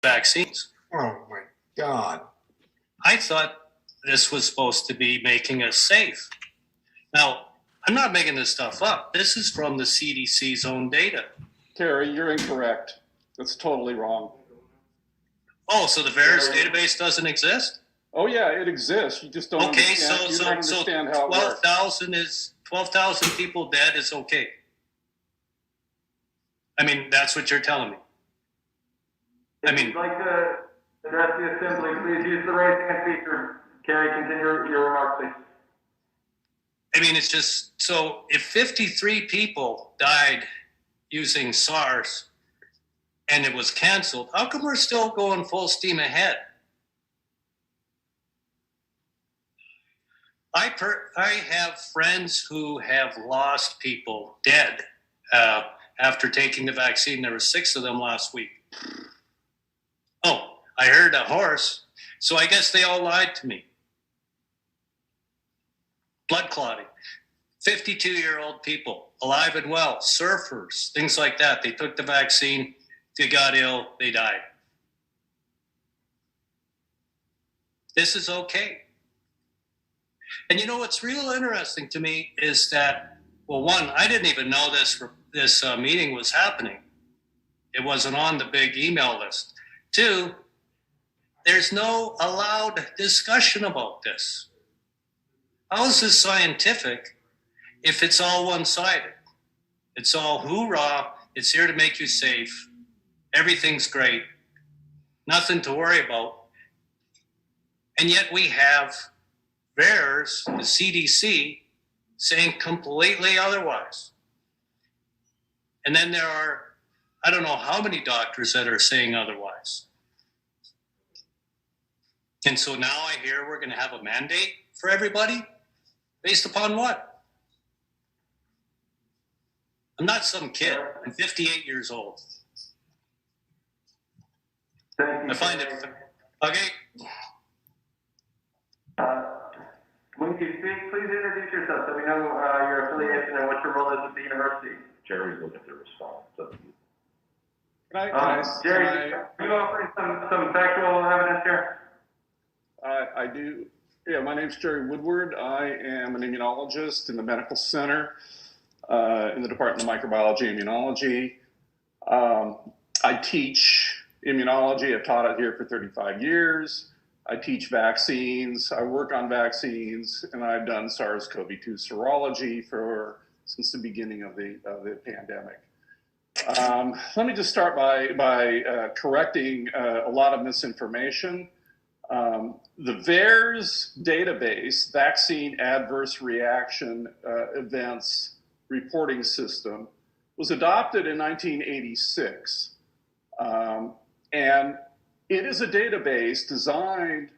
vaccines. Oh my God. I thought this was supposed to be making us safe. Now, I'm not making this stuff up. This is from the CDC's own data. Terry, you're incorrect. That's totally wrong. Oh, so the VAERS database doesn't exist? Oh yeah, it exists. You just don't understand, you don't understand how it works. 12,000 people dead is okay. I mean, that's what you're telling me. If you'd like to address the assembly, please use the raise hand feature. Carrie, continue your remarks, please. I mean, it's just, so if 53 people died using SARS and it was canceled, how come we're still going full steam ahead? I have friends who have lost people dead after taking the vaccine. There were 6 of them last week. Oh, I heard a horse. So I guess they all lied to me. Blood clotting. 52-year-old people, alive and well, surfers, things like that. They took the vaccine, they got ill, they died. This is okay. And you know what's real interesting to me is that, well, one, I didn't even know this meeting was happening. It wasn't on the big email list. 2, there's no allowed discussion about this. How is this scientific if it's all one-sided? It's all hoorah, it's here to make you safe, everything's great, nothing to worry about. And yet we have VAERS, the CDC, saying completely otherwise. And then there are, I don't know how many doctors that are saying otherwise. And so now I hear we're going to have a mandate for everybody? Based upon what? I'm not some kid. I'm 58 years old. I find it... Okay. When you speak, please introduce yourself so we know your affiliation and what your role is with the university. Jerry's looking to respond. So. Jerry, are you offering some factual evidence here? I do. Yeah, my name's Jerry Woodward. I am an immunologist in the medical center in the Department of Microbiology and Immunology. I teach immunology. I've taught it here for 35 years. I teach vaccines. I work on vaccines, and I've done SARS-CoV-2 serology since the beginning of the pandemic. Let me just start by correcting a lot of misinformation. The VAERS database, Vaccine Adverse Reaction Events Reporting System, was adopted in 1986. And it is a database designed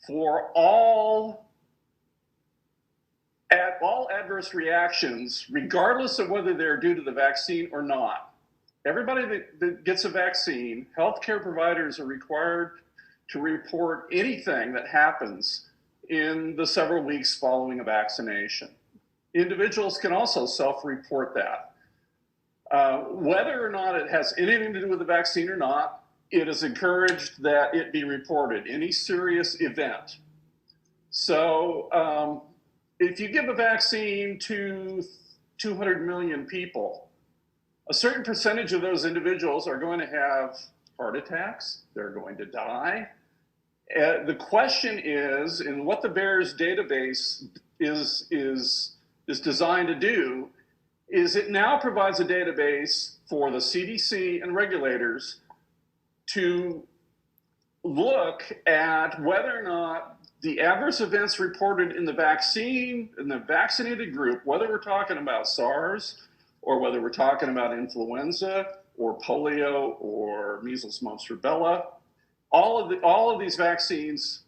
for all adverse reactions, regardless of whether they're due to the vaccine or not. Everybody that gets a vaccine, healthcare providers are required to report anything that happens in the several weeks following a vaccination. Individuals can also self-report that. Whether or not it has anything to do with the vaccine or not, it is encouraged that it be reported, any serious event. So if you give a vaccine to 200 million people, a certain percentage of those individuals are going to have heart attacks, they're going to die. The question is, and what the VAERS database is designed to do, is it now provides a database for the CDC and regulators to look at whether or not the adverse events reported in the vaccinated group, whether we're talking about SARS or whether we're talking about influenza or polio or measles, mumps, rubella, all of these vaccines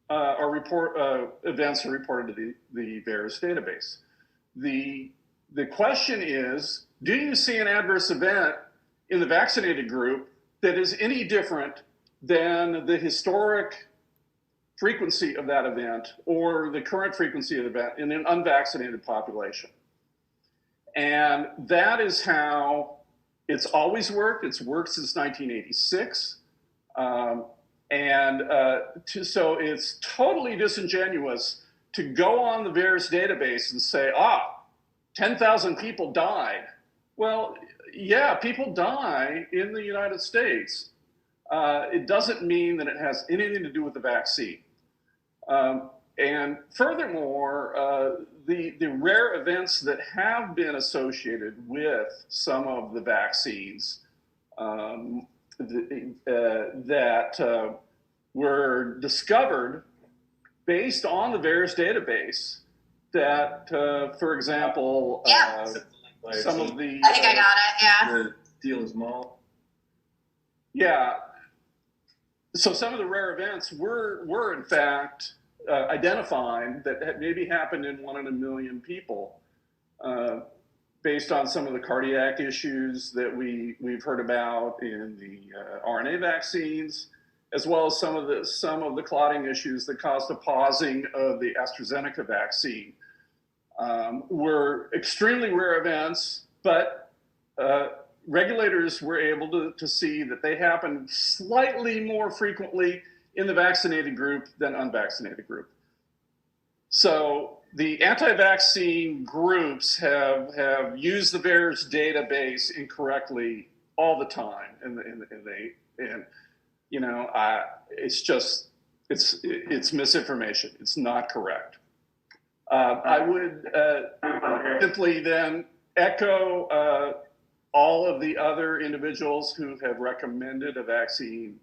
events are reported to the VAERS database. The question is, do you see an adverse event in the vaccinated group that is any different than the historic frequency of that event or the current frequency of the event in an unvaccinated population? And that is how it's always worked. It's worked since 1986. So it's totally disingenuous to go on the VAERS database and say, 10,000 people died. Well, yeah, people die in the United States. It doesn't mean that it has anything to do with the vaccine. And furthermore, the rare events that have been associated with some of the vaccines that were discovered based on the VAERS database that, for example, some of the... I think I got it, yeah. The deal is small. Yeah. So some of the rare events were in fact identified that had maybe happened in 1 in a million people, based on some of the cardiac issues that we've heard about in the RNA vaccines, as well as some of the clotting issues that caused a pausing of the AstraZeneca vaccine. Were extremely rare events, but regulators were able to see that they happened slightly more frequently in the vaccinated group than unvaccinated group. So the anti-vaccine groups have used the VAERS database incorrectly all the time, and it's misinformation. It's not correct. I would simply then echo all of the other individuals who have recommended a vaccine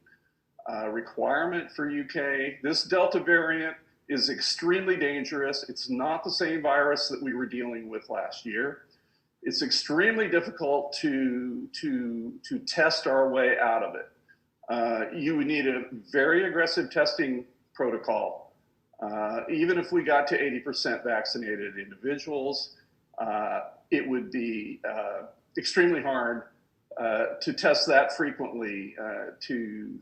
requirement for UK. This Delta variant is extremely dangerous. It's not the same virus that we were dealing with last year. It's extremely difficult to test our way out of it. You would need a very aggressive testing protocol. Even if we got to 80% vaccinated individuals, it would be extremely hard to test that frequently to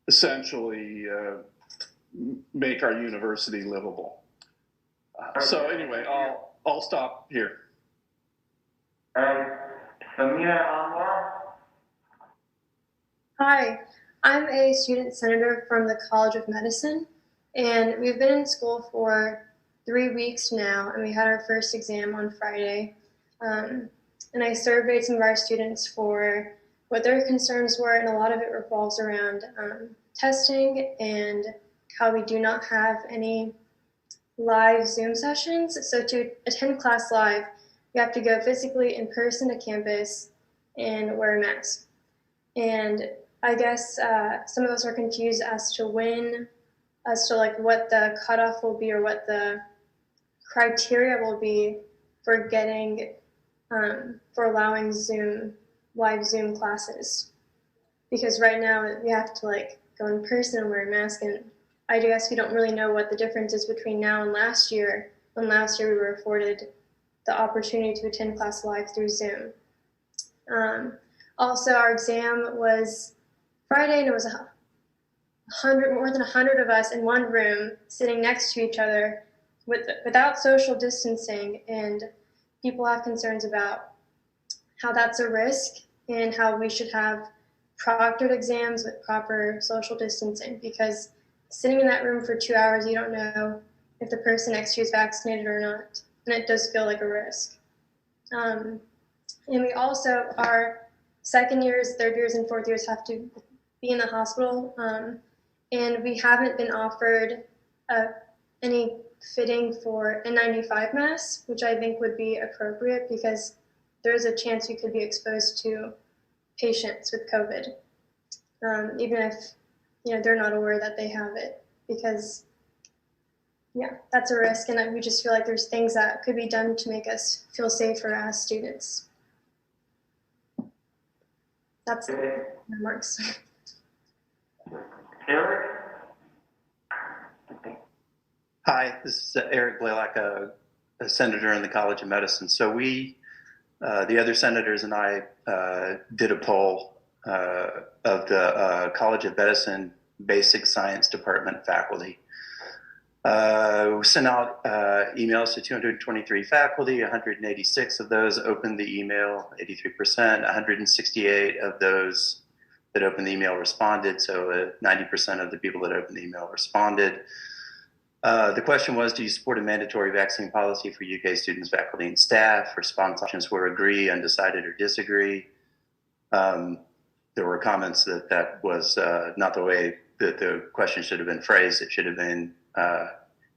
essentially make our university livable. So anyway, I'll stop here. Samia Anwar? Hi, I'm a student senator from the College of Medicine, and we've been in school for 3 weeks now, and we had our first exam on Friday. And I surveyed some of our students for what their concerns were, and a lot of it revolves around testing and how we do not have any live Zoom sessions. So to attend class live, you have to go physically in person to campus and wear a mask. And I guess some of us are confused as to like what the cutoff will be or what the criteria will be for getting, for allowing live Zoom classes. Because right now we have to like go in person and wear a mask, and I guess we don't really know what the difference is between now and last year, when last year we were afforded the opportunity to attend class live through Zoom. Also, our exam was Friday, and it was more than 100 of us in one room sitting next to each other without social distancing, and people have concerns about how that's a risk and how we should have proctored exams with proper social distancing, because sitting in that room for 2 hours, you don't know if the person next to you is vaccinated or not, and it does feel like a risk. And we also, our second years, third years, and fourth years have to be in the hospital, and we haven't been offered any fitting for N95 masks, which I think would be appropriate because there's a chance you could be exposed to patients with COVID, even if they're not aware that they have it, because that's a risk, and we just feel like there's things that could be done to make us feel safer as students. That's my remarks. Eric? Hi, this is Eric Blaylock, a senator in the College of Medicine. So we, the other senators and I, did a poll of the College of Medicine Basic Science Department faculty. We sent out emails to 223 faculty. 186 of those opened the email, 83%. 168 of those that opened the email responded. So 90% of the people that opened the email responded. The question was, do you support a mandatory vaccine policy for UK students, faculty, and staff? Response options were agree, undecided, or disagree. There were comments that that was not the way that the question should have been phrased. It should have been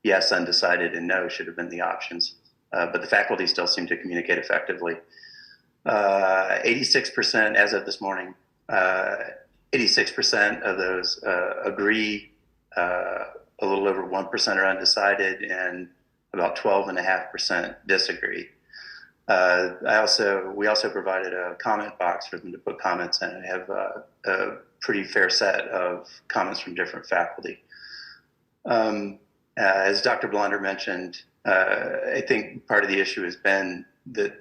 yes, undecided, and no should have been the options. But the faculty still seemed to communicate effectively. 86%, as of this morning, 86% of those agree, a little over 1% are undecided, and about 12.5% disagree. We also provided a comment box for them to put comments in. I have a pretty fair set of comments from different faculty. As Dr. Blonder mentioned, I think part of the issue has been that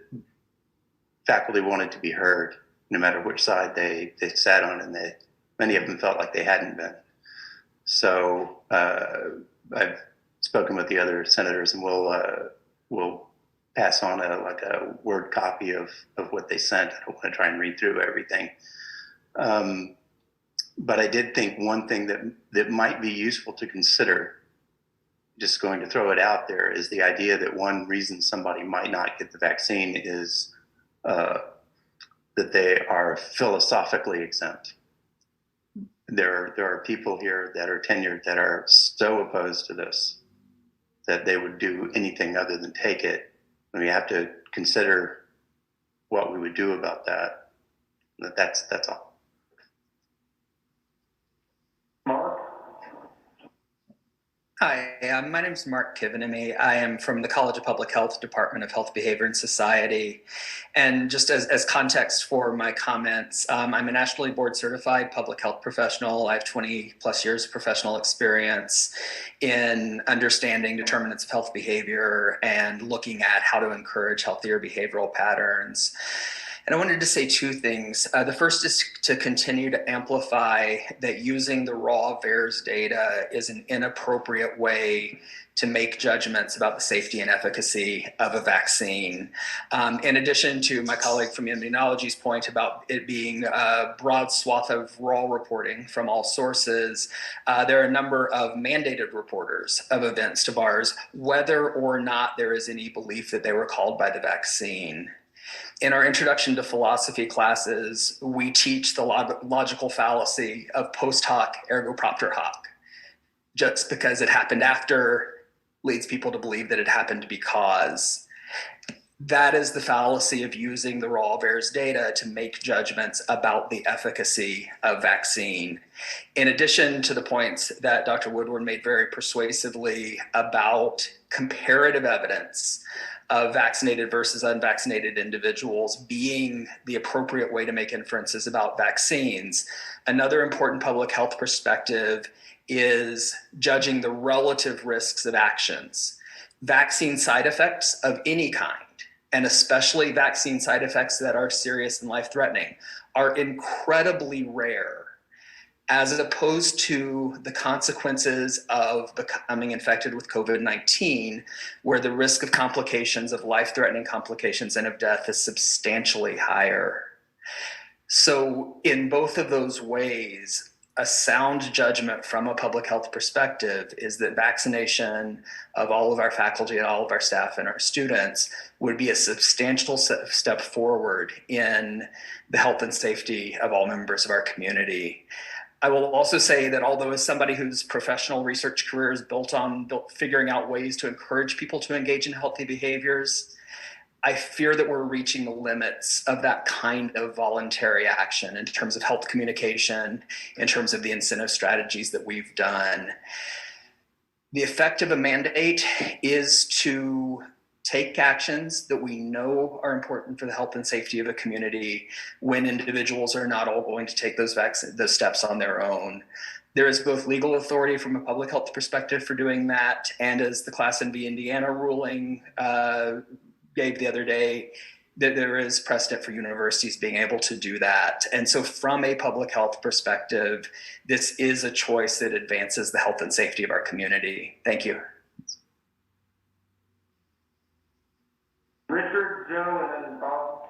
faculty wanted to be heard no matter which side they sat on, and many of them felt like they hadn't been. So I've spoken with the other senators, and we'll pass on a word copy of what they sent. I don't want to try and read through everything. But I did think one thing that might be useful to consider, just going to throw it out there, is the idea that one reason somebody might not get the vaccine is that they are philosophically exempt. There are people here that are tenured that are so opposed to this that they would do anything other than take it. And we have to consider what we would do about that. That's all. Mark? Hi, my name is Mark Kivenemy. I am from the College of Public Health, Department of Health, Behavior, and Society. And just as context for my comments, I'm a nationally board certified public health professional. I have 20 plus years of professional experience in understanding determinants of health behavior and looking at how to encourage healthier behavioral patterns. And I wanted to say two things. The first is to continue to amplify that using the raw VAERS data is an inappropriate way to make judgments about the safety and efficacy of a vaccine. In addition to my colleague from Immunology's point about it being a broad swath of raw reporting from all sources, there are a number of mandated reporters of events to VAERS, whether or not there is any belief that they were called by the vaccine. In our introduction to philosophy classes, we teach the logical fallacy of post hoc ergo propter hoc. Just because it happened after leads people to believe that it happened because. That is the fallacy of using the raw VAERS data to make judgments about the efficacy of vaccine. In addition to the points that Dr. Woodward made very persuasively about comparative evidence of vaccinated versus unvaccinated individuals being the appropriate way to make inferences about vaccines, another important public health perspective is judging the relative risks of actions. Vaccine side effects of any kind, and especially vaccine side effects that are serious and life-threatening, are incredibly rare, as opposed to the consequences of becoming infected with COVID-19, where the risk of complications, of life-threatening complications and of death is substantially higher. So in both of those ways, a sound judgment from a public health perspective is that vaccination of all of our faculty and all of our staff and our students would be a substantial step forward in the health and safety of all members of our community. I will also say that although as somebody whose professional research career is built on figuring out ways to encourage people to engage in healthy behaviors, I fear that we're reaching the limits of that kind of voluntary action in terms of health communication, in terms of the incentive strategies that we've done. The effect of a mandate is to take actions that we know are important for the health and safety of a community when individuals are not all going to take those steps on their own. There is both legal authority from a public health perspective for doing that, and as the Class v. Indiana ruling gave the other day, that there is precedent for universities being able to do that. And so from a public health perspective, this is a choice that advances the health and safety of our community. Thank you. Richard, Joe, and then Bob.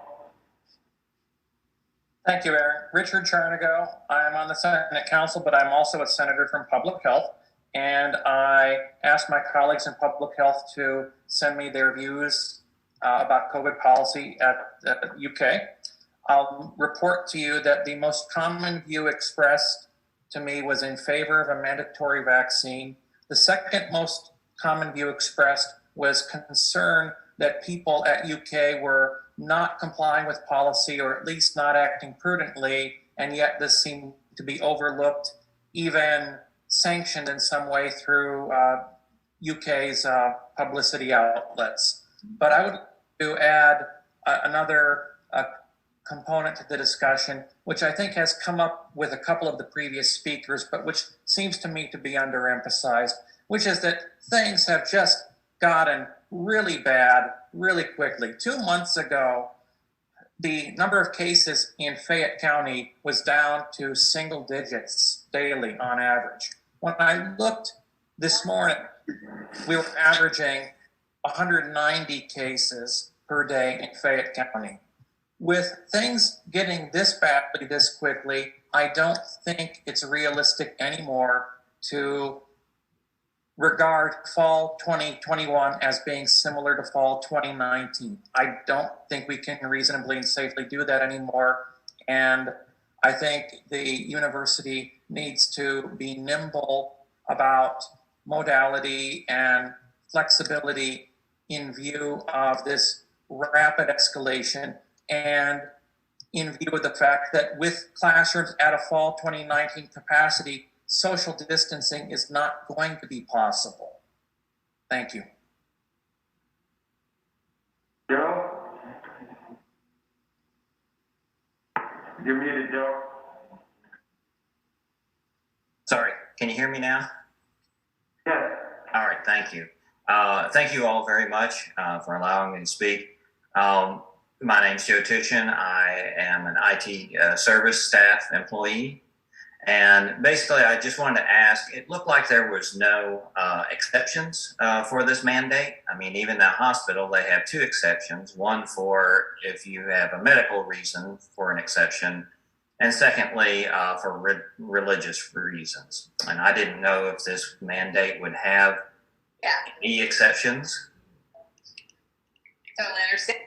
Thank you, Aaron. Richard Charnago. I'm on the Senate Council, but I'm also a senator from Public Health. And I asked my colleagues in Public Health to send me their views about COVID policy at the UK. I'll report to you that the most common view expressed to me was in favor of a mandatory vaccine. The second most common view expressed was concern that people at UK were not complying with policy, or at least not acting prudently, and yet this seemed to be overlooked, even sanctioned in some way through UK's publicity outlets. But I would like to add another component to the discussion, which I think has come up with a couple of the previous speakers, but which seems to me to be underemphasized, which is that things have just gotten really bad really quickly. 2 months ago, the number of cases in Fayette County was down to single digits daily on average. When I looked this morning, we were averaging 190 cases per day in Fayette County. With things getting this badly this quickly, I don't think it's realistic anymore to regard fall 2021 as being similar to fall 2019. I don't think we can reasonably and safely do that anymore. And I think the university needs to be nimble about modality and flexibility in view of this rapid escalation, and in view of the fact that with classrooms at a fall 2019 capacity, social distancing is not going to be possible. Thank you. Joe? You're muted, Joe. Sorry, can you hear me now? Yes. All right, thank you. Thank you all very much for allowing me to speak. My name's Joe Tuchin. I am an IT service staff employee. And basically, I just wanted to ask, it looked like there was no exceptions for this mandate. I mean, even the hospital, they have 2 exceptions. One for if you have a medical reason for an exception, and secondly, for religious reasons. And I didn't know if this mandate would have any exceptions. Totally understand.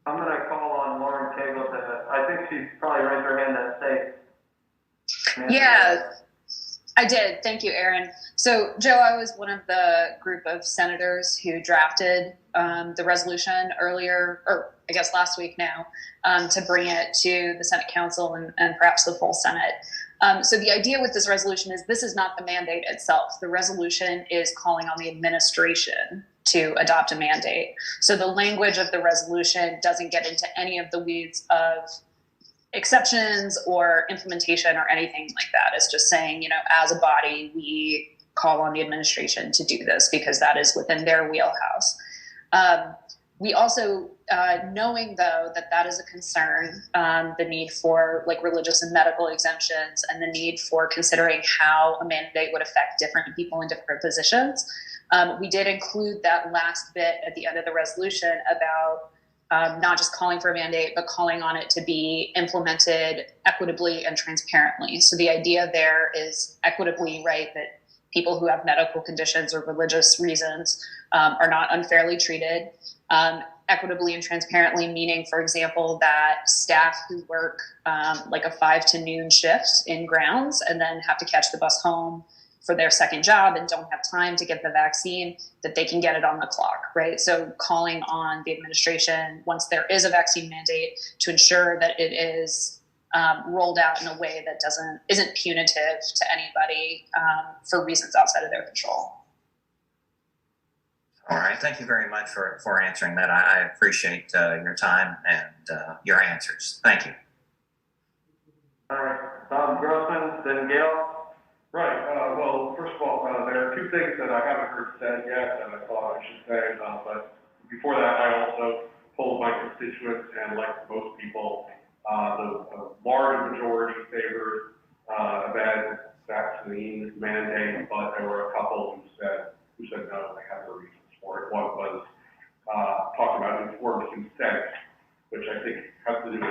I'm going to call on Lauren Cagle. I think she's probably raised her hand to say. Yeah, I did. Thank you, Aaron. So, Joe, I was one of the group of senators who drafted the resolution earlier, or I guess last week now, to bring it to the Senate Council and perhaps the full Senate. So the idea with this resolution is this is not the mandate itself. The resolution is calling on the administration to adopt a mandate. So the language of the resolution doesn't get into any of the weeds of exceptions or implementation or anything like that. It's just saying, as a body, we call on the administration to do this because that is within their wheelhouse. We also, knowing though that is a concern, the need for religious and medical exemptions and the need for considering how a mandate would affect different people in different positions, we did include that last bit at the end of the resolution about not just calling for a mandate, but calling on it to be implemented equitably and transparently. So the idea there is equitably, right, that people who have medical conditions or religious reasons are not unfairly treated. Equitably and transparently, meaning, for example, that staff who work like a 5 to noon shift in grounds and then have to catch the bus home for their second job and don't have time to get the vaccine, that they can get it on the clock, right? So calling on the administration, once there is a vaccine mandate, to ensure that it is rolled out in a way that isn't punitive to anybody for reasons outside of their control. All right, thank you very much for answering that. I appreciate your time and your answers. Thank you. All right, Tom Grossman, then Gail. Right. Well, first of all, there are 2 things that I haven't heard said yet that I thought I should say. But before that, I also polled my constituents, and like most people, the large majority favored a vaccine mandate, but there were a couple who said no. They have their reasons for it. One was talking about informed consent, which I think has to do with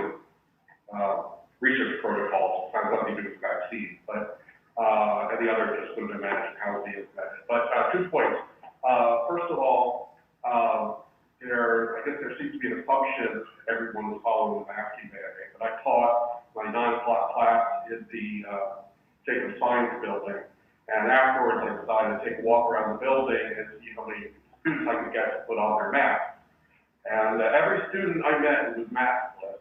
2 points. First of all, I guess there seems to be an assumption everyone was following the masking mandate, but I taught my 9 o'clock class in the Jacob Science building, and afterwards I decided to take a walk around the building and see how many students I could get to put on their masks. And every student I met was maskless.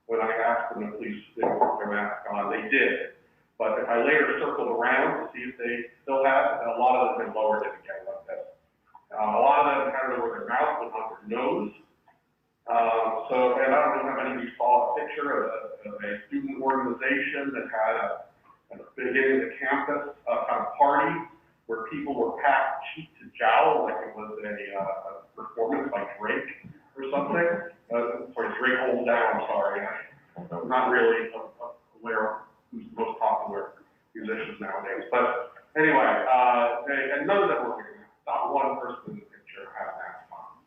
When I asked them to please put their mask on, they did. But if I later circled around to see if they still have it, a lot of them had lowered it again like this. A lot of them had it over their mouth, but not their nose. And I don't know how many of you saw a picture of a student organization that had at the beginning of the campus kind of party where people were packed cheek to jowl like it was a performance by Drake or something. Sorry, Drake Hold Down, sorry. I'm not really aware of who's the most popular musicians nowadays. But anyway, and none of them were wearing masks. Not one person in the picture had a mask on.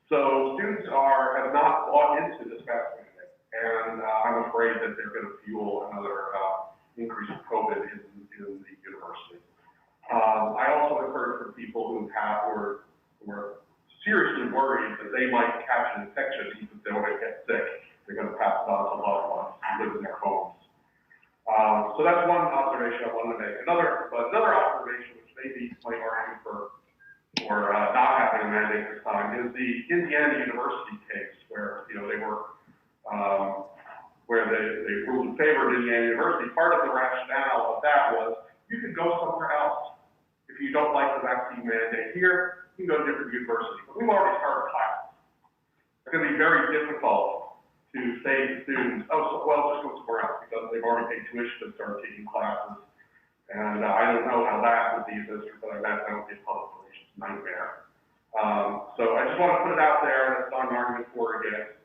So students have not bought into this mask mandate, and I'm afraid that they're going to fuel another increase of COVID in the university. I also have heard from people who were seriously worried that they might catch an infection even if they don't get sick. They're going to pass it on to loved ones who live in their homes. So that's one observation I wanted to make. Another observation, which maybe might argue for not having a mandate this time, is the Indiana University case where they were where they ruled in favor of Indiana University. Part of the rationale of that was you can go somewhere else. If you don't like the vaccine mandate here, you can go to a different university. But we've already started classes. It's going to be very difficult to say to students, just go somewhere else, because they've already paid tuition to start taking classes. And I don't know how that would be administered, but I imagine that would be a public relations nightmare. So I just want to put it out there. It's not an argument for or against.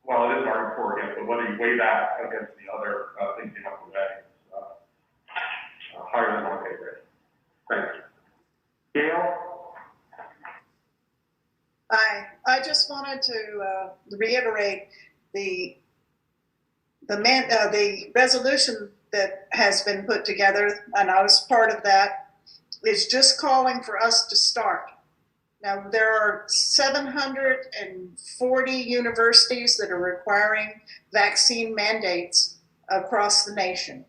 Well, it is an argument for or against, but whether you weigh that against the other things you have to weigh, higher than my pay grade. Thanks. Gail? I just wanted to reiterate the resolution that has been put together, and I was part of that, is just calling for us to start. Now, there are 740 universities that are requiring vaccine mandates across the nation.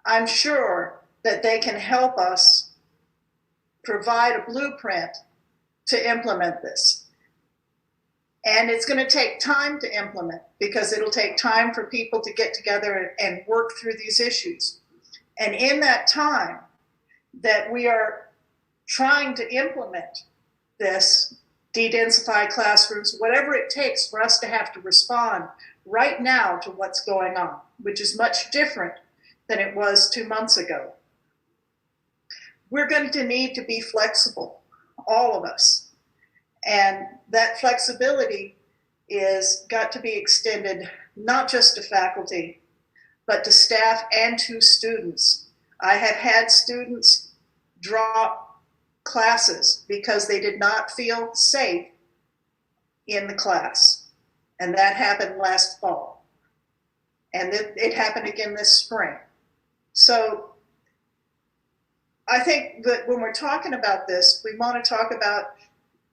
I'm sure that they can help us provide a blueprint to implement this. And it's going to take time to implement, because it'll take time for people to get together and work through these issues. And in that time that we are trying to implement this, de-densify classrooms, whatever it takes for us to have to respond right now to what's going on, which is much different than it was 2 months ago. We're going to need to be flexible, all of us. And that flexibility is got to be extended not just to faculty, but to staff and to students. I have had students drop classes because they did not feel safe in the class. And that happened last fall. And it happened again this spring. So I think that when we're talking about this, we want to talk about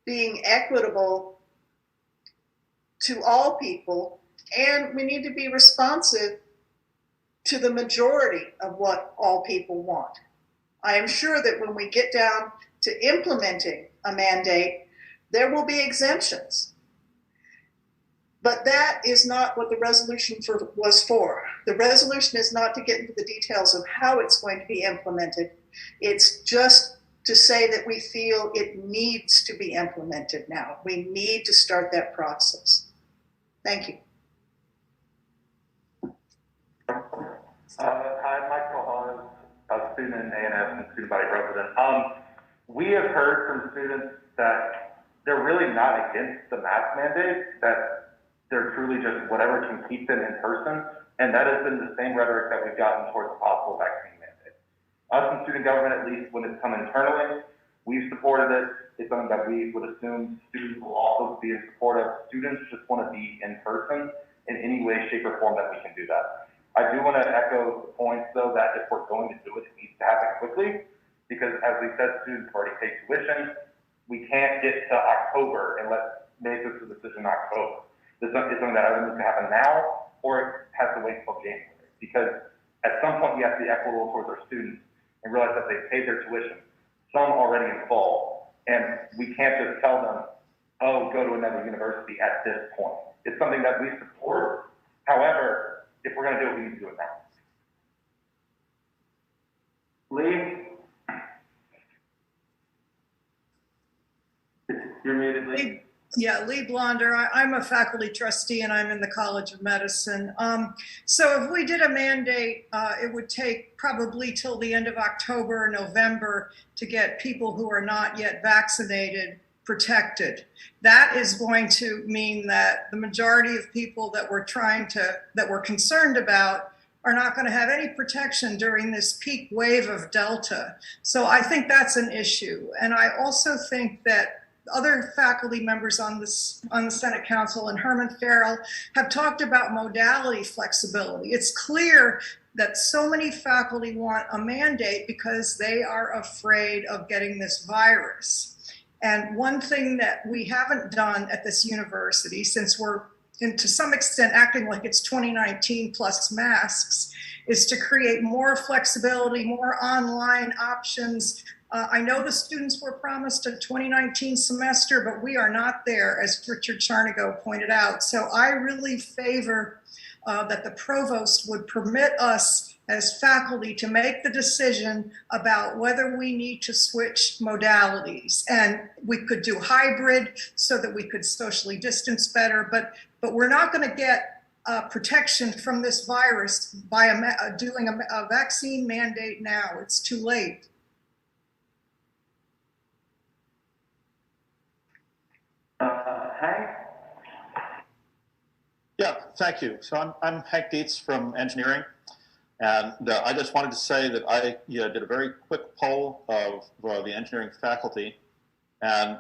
being equitable to all people, and we need to be responsive to the majority of what all people want. I am sure that when we get down to implementing a mandate, there will be exemptions. But that is not what the resolution was for. The resolution is not to get into the details of how it's going to be implemented. It's just to say that we feel it needs to be implemented now. We need to start that process. Thank you. Hi, Michael Hawes, a student in A&S and student body president. We have heard from students that they're really not against the mask mandate, that they're truly just whatever can keep them in person. And that has been the same rhetoric that we've gotten towards the possible vaccine mandate. Us in student government, at least when it's come internally, we've supported it. It's something that we would assume students will also be in support of. Students just want to be in person in any way, shape, or form that we can do that. I do want to echo the points, though, that if we're going to do it, it needs to happen quickly. because as we said, students already paid tuition. We can't get to October and make this a decision in October. This is something that either needs to happen now or it has to wait until January, because at some point we have to be equitable towards our students and realize that they paid their tuition, some already in full, and we can't just tell them, oh, go to another university at this point. It's something that we support. However, if we're going to do it, we need to do it now. Lee? You're muted, Lee. Yeah, Lee Blonder. I'm a faculty trustee and I'm in the College of Medicine. So if we did a mandate, it would take probably till the end of October or November to get people who are not yet vaccinated protected. That is going to mean that the majority of people that we're concerned about are not going to have any protection during this peak wave of Delta. So I think that's an issue. And I also think that other faculty members on the Senate Council and Herman Farrell have talked about modality flexibility. It's clear that so many faculty want a mandate because they are afraid of getting this virus. And one thing that we haven't done at this university, since we're to some extent acting like it's 2019 plus masks, is to create more flexibility, more online options. I know the students were promised a 2019 semester, but we are not there, as Richard Charnigo pointed out. So I really favor that the provost would permit us as faculty to make the decision about whether we need to switch modalities. And we could do hybrid so that we could socially distance better, but we're not going to get protection from this virus by doing a vaccine mandate now. It's too late. Hank? Yeah, thank you. So I'm Hank Dietz from engineering. And I just wanted to say that I did a very quick poll of the engineering faculty. And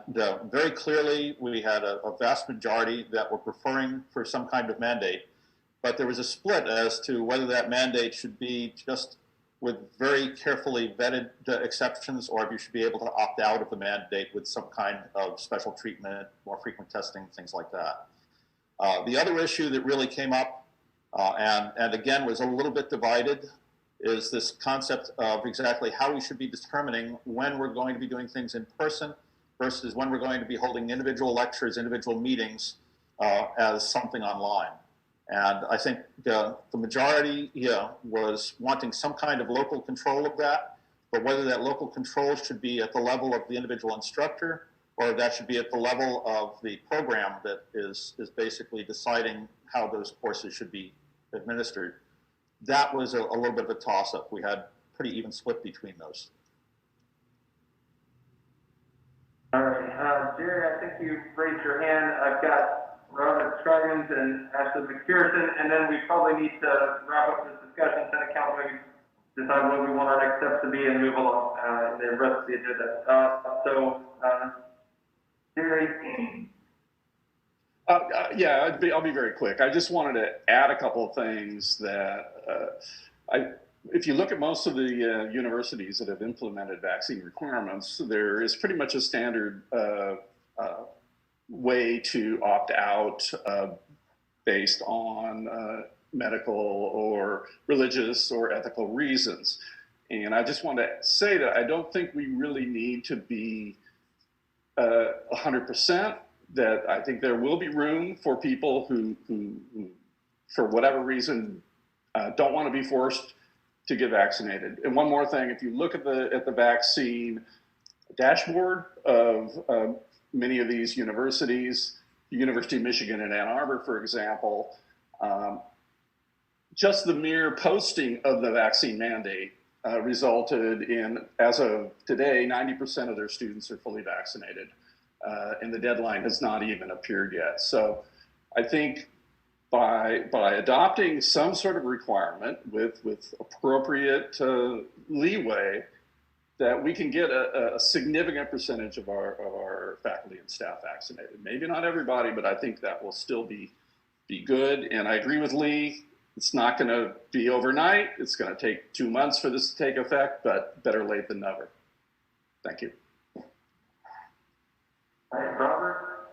very clearly, we had a vast majority that were preferring for some kind of mandate. But there was a split as to whether that mandate should be just with very carefully vetted exceptions, or if you should be able to opt out of the mandate with some kind of special treatment, more frequent testing, things like that. The other issue that really came up, and again was a little bit divided, is this concept of exactly how we should be determining when we're going to be doing things in person versus when we're going to be holding individual lectures, individual meetings as something online. And I think the majority was wanting some kind of local control of that, but whether that local control should be at the level of the individual instructor or that should be at the level of the program that is basically deciding how those courses should be administered, that was a little bit of a toss-up. We had pretty even split between those. All right, Jerry, I think you raised your hand. I've got Robert Scrivens and Ashley McPherson, and then we probably need to wrap up this discussion, Senate Council, maybe decide what we want our next steps to be and move along in the rest of the agenda. Jerry? Yeah, I'll be very quick. I just wanted to add a couple of things that if you look at most of the universities that have implemented vaccine requirements, there is pretty much a standard way to opt out based on medical or religious or ethical reasons. And I just want to say that I don't think we really need to be 100%, that I think there will be room for people who for whatever reason, don't want to be forced to get vaccinated. And one more thing, if you look at the vaccine dashboard of many of these universities, the University of Michigan in Ann Arbor, for example, just the mere posting of the vaccine mandate resulted in, as of today, 90% of their students are fully vaccinated. And the deadline has not even appeared yet. So I think by adopting some sort of requirement with appropriate leeway, that we can get a significant percentage of our faculty and staff vaccinated. Maybe not everybody, but I think that will still be good. And I agree with Lee, it's not going to be overnight. It's going to take 2 months for this to take effect, but better late than never. Thank you. All right, Robert?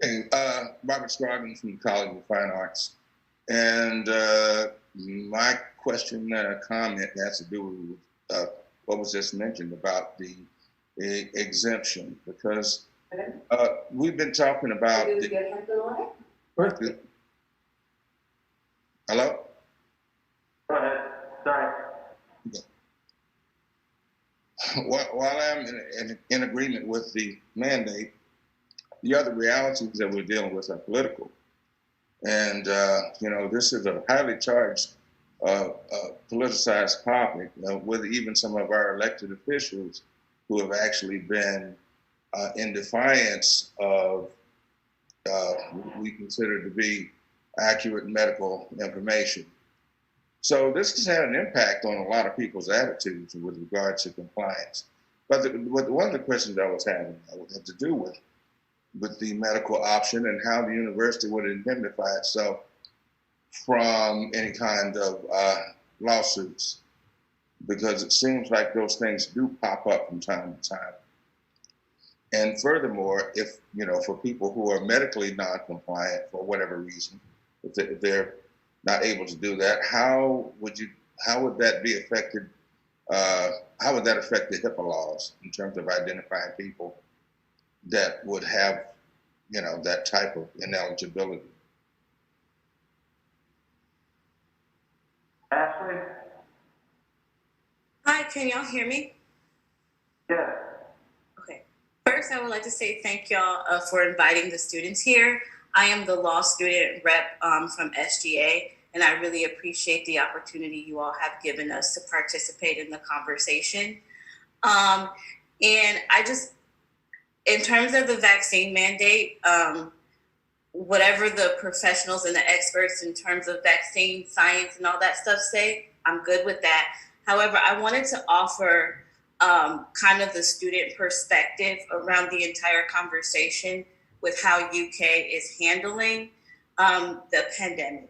Hey, Robert Scroggins from the College of Fine Arts. And my question, comment has to do with what was just mentioned about the exemption, because we've been talking about hello? Go ahead. Sorry. While I'm in agreement with the mandate, the other realities that we're dealing with are political. And, this is a highly charged, politicized topic with even some of our elected officials who have actually been in defiance of what we consider to be accurate medical information. So this has had an impact on a lot of people's attitudes with regard to compliance. But one of the questions I was having had to do with the medical option and how the university would indemnify itself from any kind of lawsuits, because it seems like those things do pop up from time to time. And furthermore, if, for people who are medically non-compliant for whatever reason, if they're not able to do that, how would that be affected? How would that affect the HIPAA laws in terms of identifying people that would have, that type of ineligibility? Ashley? Hi, can y'all hear me? Yeah. Okay. First, I would like to say thank y'all for inviting the students here. I am the law student rep from SGA, and I really appreciate the opportunity you all have given us to participate in the conversation. And I just, in terms of the vaccine mandate, whatever the professionals and the experts in terms of vaccine science and all that stuff say, I'm good with that. However, I wanted to offer kind of the student perspective around the entire conversation with how UK is handling the pandemic.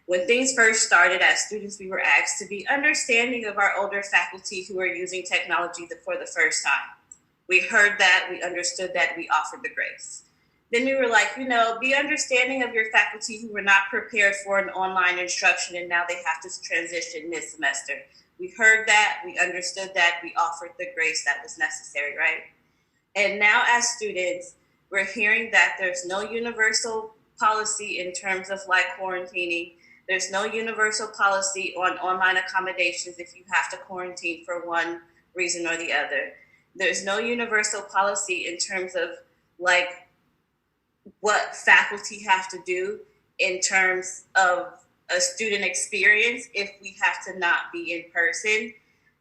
When things first started as students, we were asked to be understanding of our older faculty who are using technology for the first time. We heard that, we understood that, we offered the grace. Then we were like, be understanding of your faculty who were not prepared for an online instruction and now they have to transition this semester. We heard that, we understood that, we offered the grace that was necessary, right? And now as students, we're hearing that there's no universal policy in terms of like quarantining. There's no universal policy on online accommodations if you have to quarantine for one reason or the other. There's no universal policy in terms of like what faculty have to do in terms of a student experience if we have to not be in person.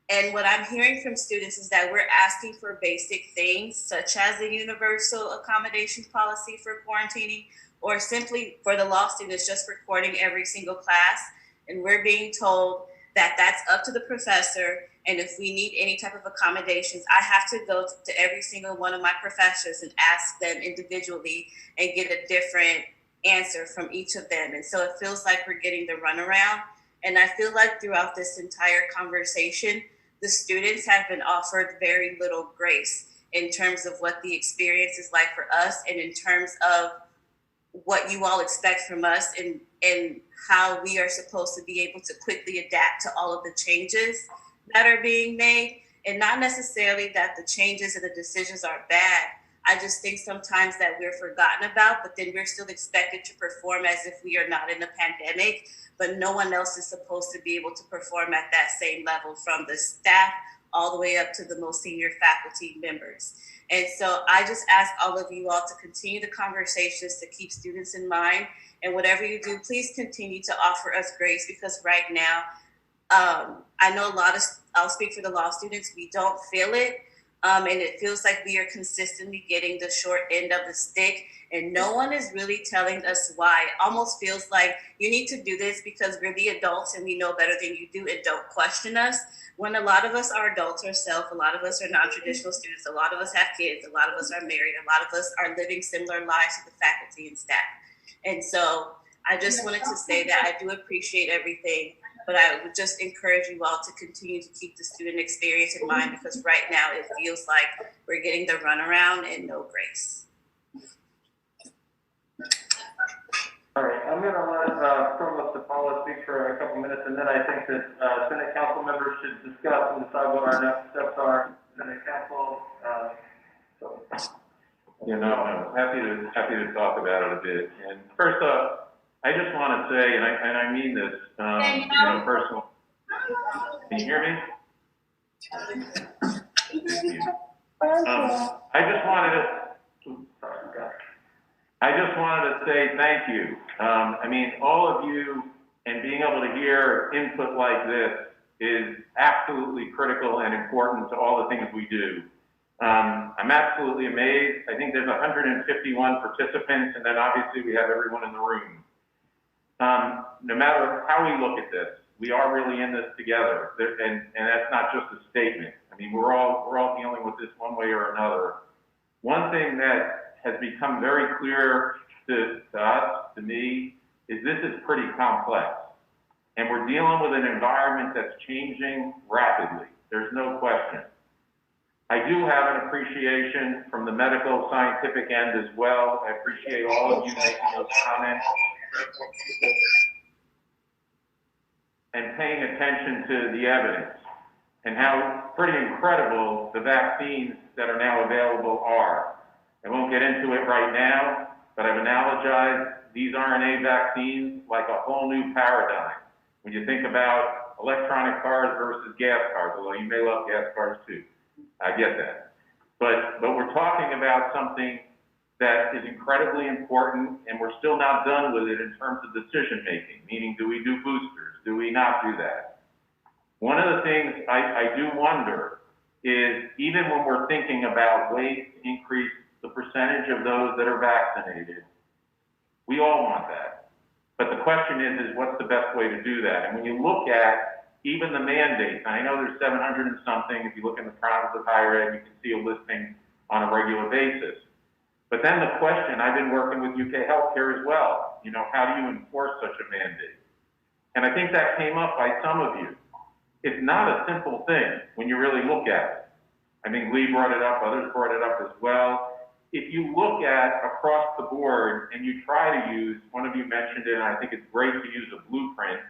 And what I'm hearing from students is that we're asking for basic things such as a universal accommodations policy for quarantining, or simply for the law students just recording every single class. And we're being told that that's up to the professor. And if we need any type of accommodations, I have to go to every single one of my professors and ask them individually and get a different answer from each of them. And so it feels like we're getting the runaround. And I feel like throughout this entire conversation, the students have been offered very little grace in terms of what the experience is like for us and in terms of what you all expect from us and how we are supposed to be able to quickly adapt to all of the changes that are being made. And not necessarily that the changes and the decisions are bad. I just think sometimes that we're forgotten about, but then we're still expected to perform as if we are not in a pandemic, but no one else is supposed to be able to perform at that same level, from the staff all the way up to the most senior faculty members. And so I just ask all of you all to continue the conversations, to keep students in mind, and whatever you do, please continue to offer us grace, because right now, I know I'll speak for the law students, we don't feel it. And it feels like we are consistently getting the short end of the stick, and no one is really telling us why. It almost feels like you need to do this because we're the adults and we know better than you do, and don't question us. When a lot of us are adults ourselves, a lot of us are non-traditional students, a lot of us have kids, a lot of us are married, a lot of us are living similar lives to the faculty and staff. And so I just wanted to say that I do appreciate everything. but I would just encourage you all to continue to keep the student experience in mind, because right now it feels like we're getting the runaround and no grace. All right, I'm going to let Provost DePaula speak for a couple minutes, and then I think that Senate Council members should discuss and decide what our next steps are. Senate Council. You know, I'm happy to talk about it a bit. And first off, I just want to say, and I mean this, you know, personally. Can you hear me? I just wanted to say thank you. I mean, all of you, and being able to hear input like this is absolutely critical and important to all the things we do. I'm absolutely amazed. I think there's 151 participants, and then obviously we have everyone in the room. No matter how we look at this, we are really in this together, and that's not just a statement. I mean, we're all dealing with this one way or another. One thing that has become very clear to us, to me, is this is pretty complex, and we're dealing with an environment that's changing rapidly. There's no question. I do have an appreciation from the medical scientific end as well. I appreciate all of you making those comments and paying attention to the evidence and how pretty incredible the vaccines that are now available are. I won't get into it right now, but I've analogized these RNA vaccines like a whole new paradigm. When you think about electronic cars versus gas cars, although you may love gas cars too. I get that. But we're talking about something that is incredibly important, and we're still not done with it in terms of decision making, meaning do we do boosters? Do we not do that? One of the things I do wonder is, even when we're thinking about ways to increase the percentage of those that are vaccinated, we all want that. But the question is what's the best way to do that? And when you look at even the mandates, I know there's 700 and something. If you look in the Province of Higher Ed, you can see a listing on a regular basis. But then the question, I've been working with UK Healthcare as well. You know, how do you enforce such a mandate? And I think that came up by some of you. It's not a simple thing when you really look at it. I mean, Lee brought it up, others brought it up as well. If you look at across the board and you try to use, one of you mentioned it, and I think it's great to use a blueprint.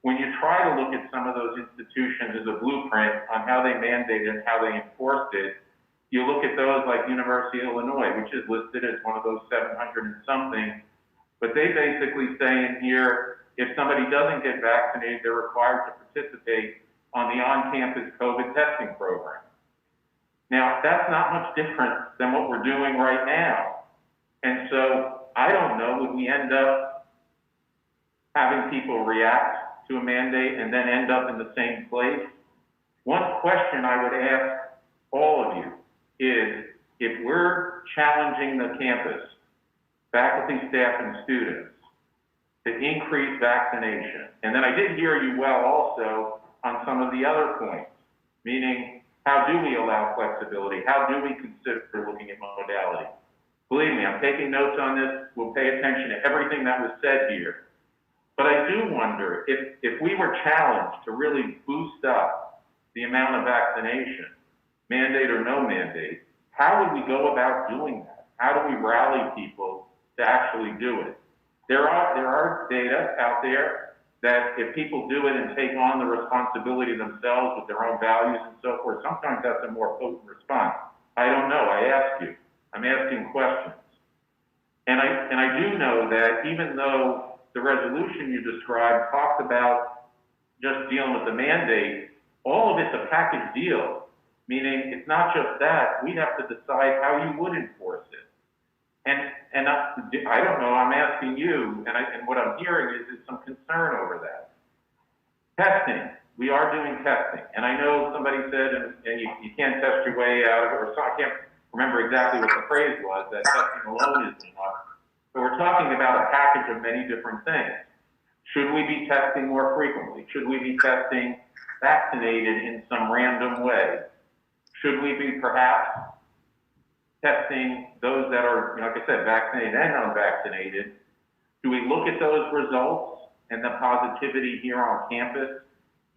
When you try to look at some of those institutions as a blueprint on how they mandated and how they enforced it, you look at those like University of Illinois, which is listed as one of those 700 and something, but they basically say in here, if somebody doesn't get vaccinated, they're required to participate on the on-campus COVID testing program. Now, that's not much different than what we're doing right now. And so I don't know, would we end up having people react to a mandate and then end up in the same place? One question I would ask all of you is, if we're challenging the campus, faculty, staff, and students to increase vaccination, and then I did hear you well also on some of the other points, meaning how do we allow flexibility? How do we consider looking at modality? Believe me, I'm taking notes on this. We'll pay attention to everything that was said here. But I do wonder if we were challenged to really boost up the amount of vaccination, mandate or no mandate, how would we go about doing that? How do we rally people to actually do it? There are data out there that if people do it and take on the responsibility themselves with their own values and so forth, sometimes that's a more potent response. I don't know. I ask you. I'm asking questions. And I do know that even though the resolution you described talks about just dealing with the mandate, all of it's a package deal, meaning it's not just that. We'd have to decide how you would enforce it. And I don't know, I'm asking you, and what I'm hearing is some concern over that. Testing, we are doing testing. And I know somebody said, and you can't test your way out of it, or so I can't remember exactly what the phrase was, that testing alone isn't enough. But we're talking about a package of many different things. Should we be testing more frequently? Should we be testing vaccinated in some random way? Should we be perhaps testing those that are, like I said, vaccinated and unvaccinated? Do we look at those results and the positivity here on campus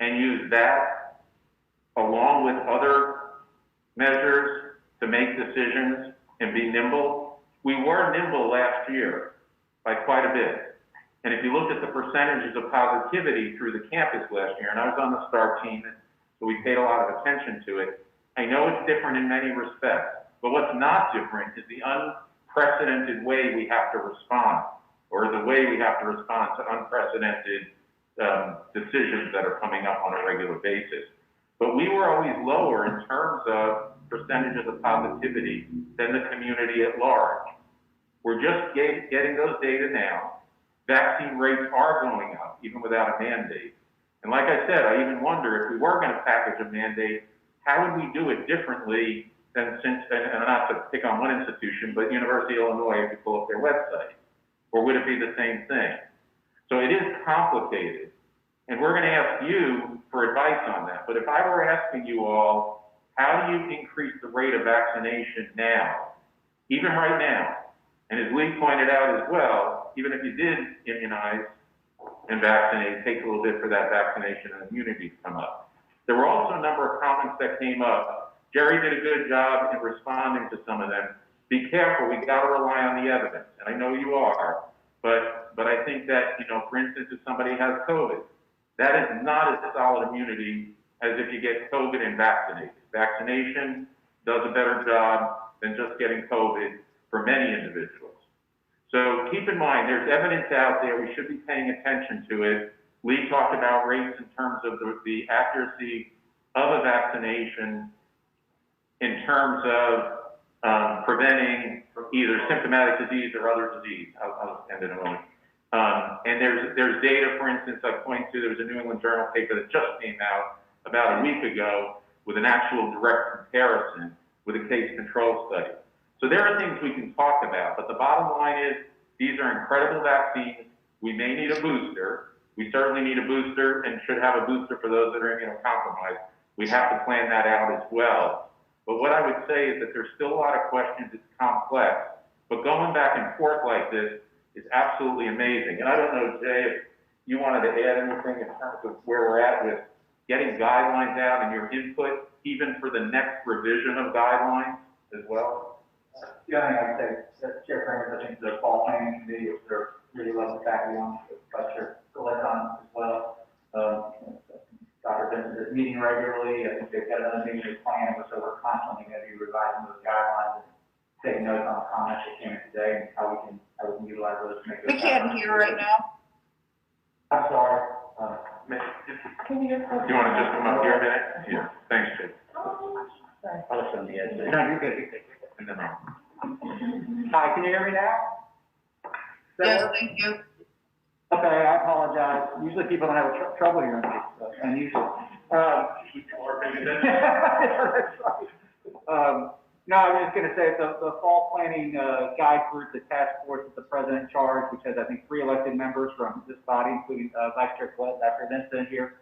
and use that along with other measures to make decisions and be nimble. We were nimble last year by quite a bit. And if you looked at the percentages of positivity through the campus last year, and I was on the STAR team, so we paid a lot of attention to it, I know it's different in many respects, but what's not different is the unprecedented way we have to respond, or the way we have to respond to unprecedented decisions that are coming up on a regular basis. But we were always lower in terms of percentages of positivity than the community at large. We're just getting those data now. Vaccine rates are going up, even without a mandate. And like I said, I even wonder if we were going to package a mandate, how would we do it differently than and not to pick on one institution, but University of Illinois, if you pull up their website? Or would it be the same thing? So it is complicated. And we're going to ask you for advice on that. But if I were asking you all, how do you increase the rate of vaccination now, even right now? And as Lee pointed out as well, even if you did immunize and vaccinate, it takes a little bit for that vaccination and immunity to come up. There were also a number of comments that came up. Jerry did a good job in responding to some of them. Be careful, we got to rely on the evidence, and I know you are, but I think that, for instance, if somebody has COVID, that is not as solid immunity as if you get COVID and vaccinate. Vaccination does a better job than just getting COVID for many individuals. So keep in mind, there's evidence out there. We should be paying attention to it. Lee talked about rates in terms of the accuracy of a vaccination in terms of preventing either symptomatic disease or other disease. I'll end in a moment. And there's data, for instance, I point to, there was a New England Journal paper that just came out about a week ago with an actual direct comparison with a case control study. So there are things we can talk about, but the bottom line is these are incredible vaccines. We may need a booster. We certainly need a booster and should have a booster for those that are immunocompromised. We have to plan that out as well. But what I would say is that there's still a lot of questions. It's complex. But going back and forth like this is absolutely amazing. And I don't know, Jay, if you wanted to add anything in terms of where we're at with getting guidelines out and your input, even for the next revision of guidelines as well. The other thing I would say, that Chair Kramer, I think the fall planning committee, which they're really love the faculty on, Vice Chair Galecon as well. Dr. Vincent is meeting regularly. I think they've got another meeting they're planning, so we're constantly going to be revising those guidelines and taking notes on the comments that came in today and how we can utilize those to make those. We can't hear right now. I'm sorry. Do you want to just come up here a minute? Yeah. Thanks, Jay. I'll listen on the edge. No, you're good. And then Hi, can you hear me now? Yes, thank you. Okay, I apologize. Usually people don't have trouble hearing me, so unusual. No, I was just going to say the fall planning guide group, the task force that the president charged, which has, I think, 3 elected members from this body, including Vice Chair Collette, Dr. Vincent here.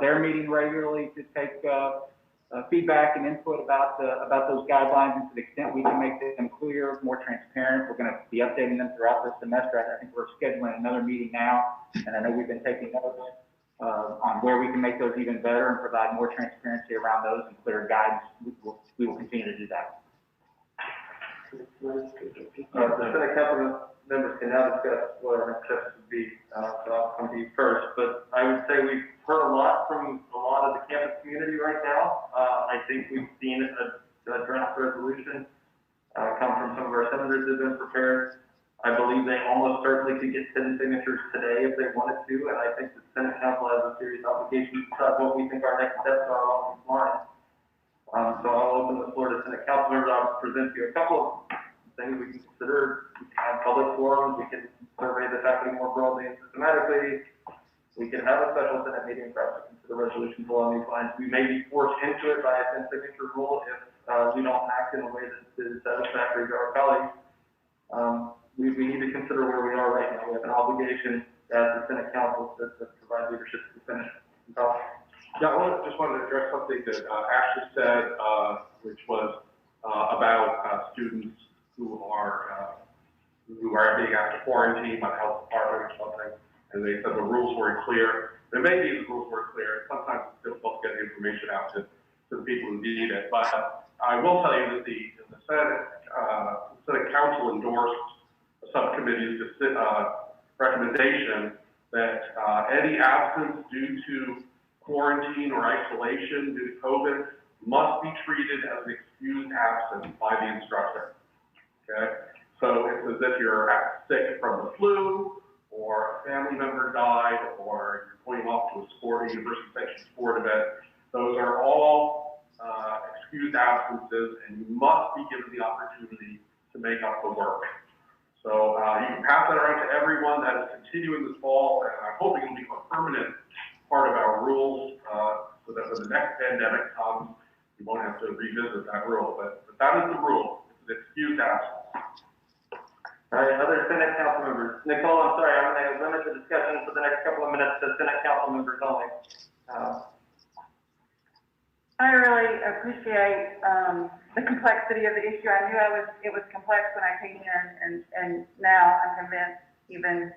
They're meeting regularly to take feedback and input about those guidelines, and to the extent we can make them clear, more transparent. We're going to be updating them throughout the semester. I think we're scheduling another meeting now, and I know we've been taking notes on where we can make those even better and provide more transparency around those and clear guidance. We will continue to do that. The Senate Council members can now discuss what our next steps would be, so I'll come to you first. But I would say we've heard a lot from a lot of the campus community right now. I think we've seen a draft resolution come from some of our senators that have been prepared. I believe they almost certainly could get 10 signatures today if they wanted to, and I think the Senate Council has a serious obligation to decide what we think our next steps are along these lines. So I'll open the floor to Senate Council members. I'll present to you a couple of things we can consider. We can have public forums, we can survey the faculty more broadly and systematically. We can have a special Senate meeting for us to consider resolutions along these lines. We may be forced into it by a 10-signature rule if we don't act in a way that is satisfactory to our colleagues. We need to consider where we are right now. We have an obligation as the Senate Council to provide leadership to the Senate. Yeah, I just wanted to address something that Ashley said, which was about students who are being asked to quarantine by the health department or something. and they said the rules weren't clear. It may be the rules weren't clear. Sometimes it's difficult to get the information out to the people who need it. But I will tell you that the Senate Council endorsed a subcommittee's recommendation that any absence due to quarantine or isolation due to COVID must be treated as an excused absence by the instructor. Okay, so it's as if you're sick from the flu, or a family member died, or you're going off to a sport, a university section sport event. Those are all excused absences, and you must be given the opportunity to make up the work. So you can pass that around to everyone. That is continuing this fall, and I'm hoping it will become a permanent part of our rules, so that when the next pandemic comes, you won't have to revisit that rule. But that is the rule. It's an excused absence. All right, other Senate council members. Nicole, I'm sorry, I'm going to limit the discussion for the next couple of minutes to Senate council members only. I really appreciate the complexity of the issue. I knew it was complex when I came in, and now I'm convinced even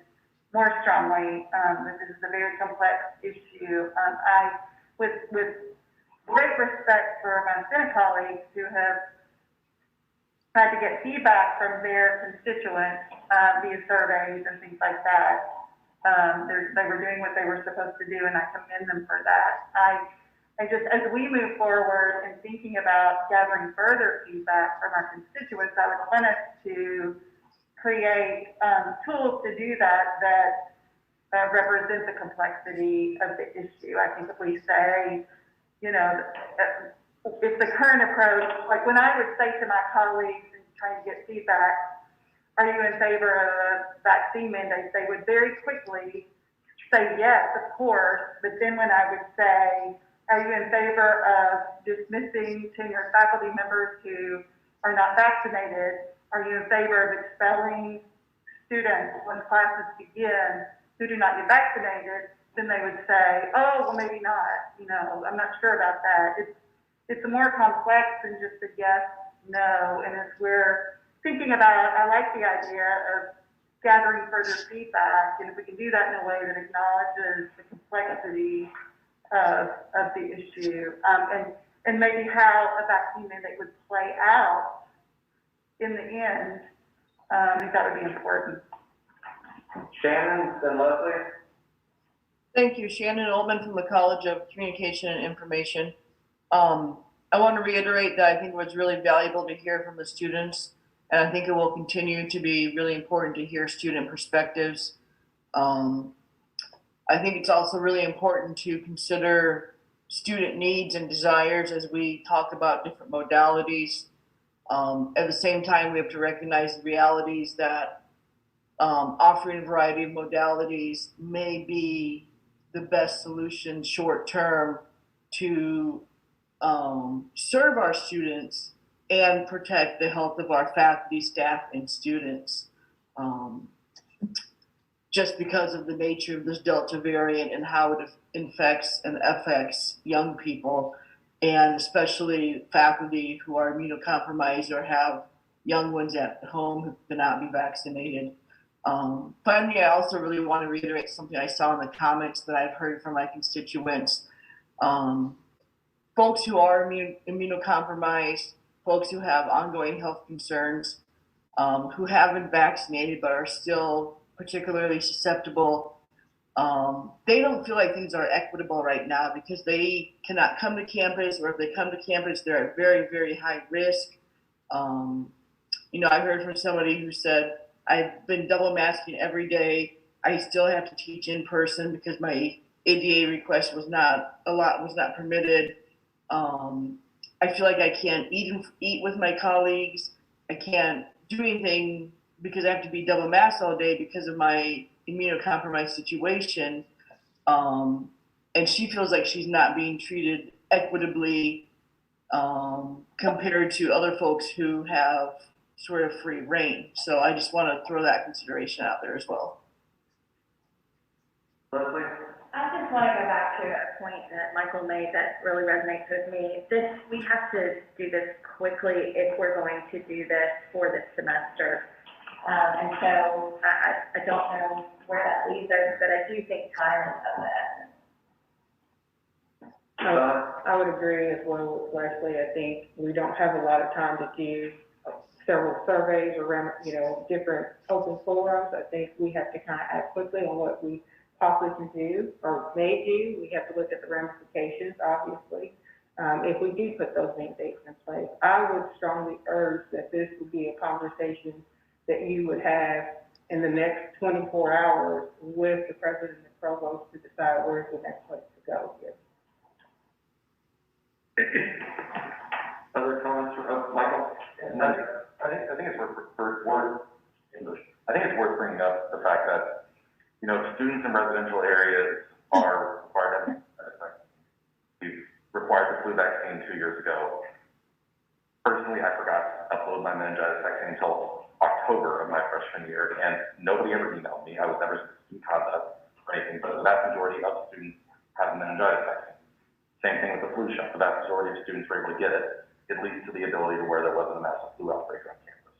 more strongly that this is a very complex issue. With great respect for my Senate colleagues who have tried to get feedback from their constituents via surveys and things like that. They were doing what they were supposed to do, and I commend them for that. I just, as we move forward in thinking about gathering further feedback from our constituents, I would want us to create tools to do that represent the complexity of the issue. I think if we say, if the current approach, like when I would say to my colleagues and trying to get feedback, are you in favor of vaccine mandates? They would very quickly say yes, of course, but then when I would say, are you in favor of dismissing tenured faculty members who are not vaccinated? Are you in favor of expelling students when classes begin who do not get vaccinated? Then they would say, oh, well, maybe not. I'm not sure about that. It's more complex than just a yes, no. And as we're thinking about, I like the idea of gathering further feedback, and if we can do that in a way that acknowledges the complexity of the issue, and maybe how a vaccine mandate would play out in the end, I think that would be important. Shannon, then Leslie. Thank you. Shannon Ullman from the College of Communication and Information. I want to reiterate that I think it was really valuable to hear from the students, and I think it will continue to be really important to hear student perspectives. I think it's also really important to consider student needs and desires as we talk about different modalities. At the same time, we have to recognize the realities that offering a variety of modalities may be the best solution short term to serve our students and protect the health of our faculty, staff, and students. Just because of the nature of this Delta variant and how it infects and affects young people, and especially faculty who are immunocompromised or have young ones at home who cannot be vaccinated. Finally, I also really want to reiterate something I saw in the comments that I've heard from my constituents. Folks who are immunocompromised, folks who have ongoing health concerns, who haven't vaccinated but are still particularly susceptible, they don't feel like things are equitable right now because they cannot come to campus, or if they come to campus, they're at very, very high risk. I heard from somebody who said, I've been double masking every day. I still have to teach in person because my ADA request was not permitted. I feel like I can't eat with my colleagues. I can't do anything because I have to be double masked all day because of my immunocompromised situation. And she feels like she's not being treated equitably compared to other folks who have sort of free reign. So I just want to throw that consideration out there as well. Leslie? I just want to go back to a point that Michael made that really resonates with me. We have to do this quickly if we're going to do this for this semester. And so I don't know where that leaves us, but I do think time is of the essence. I would agree as well with Leslie. I think we don't have a lot of time to do several surveys around, different open forums. I think we have to kind of act quickly on what we possibly can do or may do. We have to look at the ramifications, obviously. If we do put those mandates in place, I would strongly urge that this would be a conversation that you would have in the next 24 hours with the president and provost to decide where's the next place to go here. Other comments from Michael? I think it's worth bringing up the fact that students in residential areas are required the flu vaccine 2 years ago. Personally, I forgot to upload my meningitis vaccine until October of my freshman year, and nobody ever emailed me. I was never student conduct or anything, but the vast majority of students have the meningitis vaccine. Same thing with the flu shot. The vast majority of students were able to get it. It leads to the ability to where there wasn't a massive flu outbreak on campus.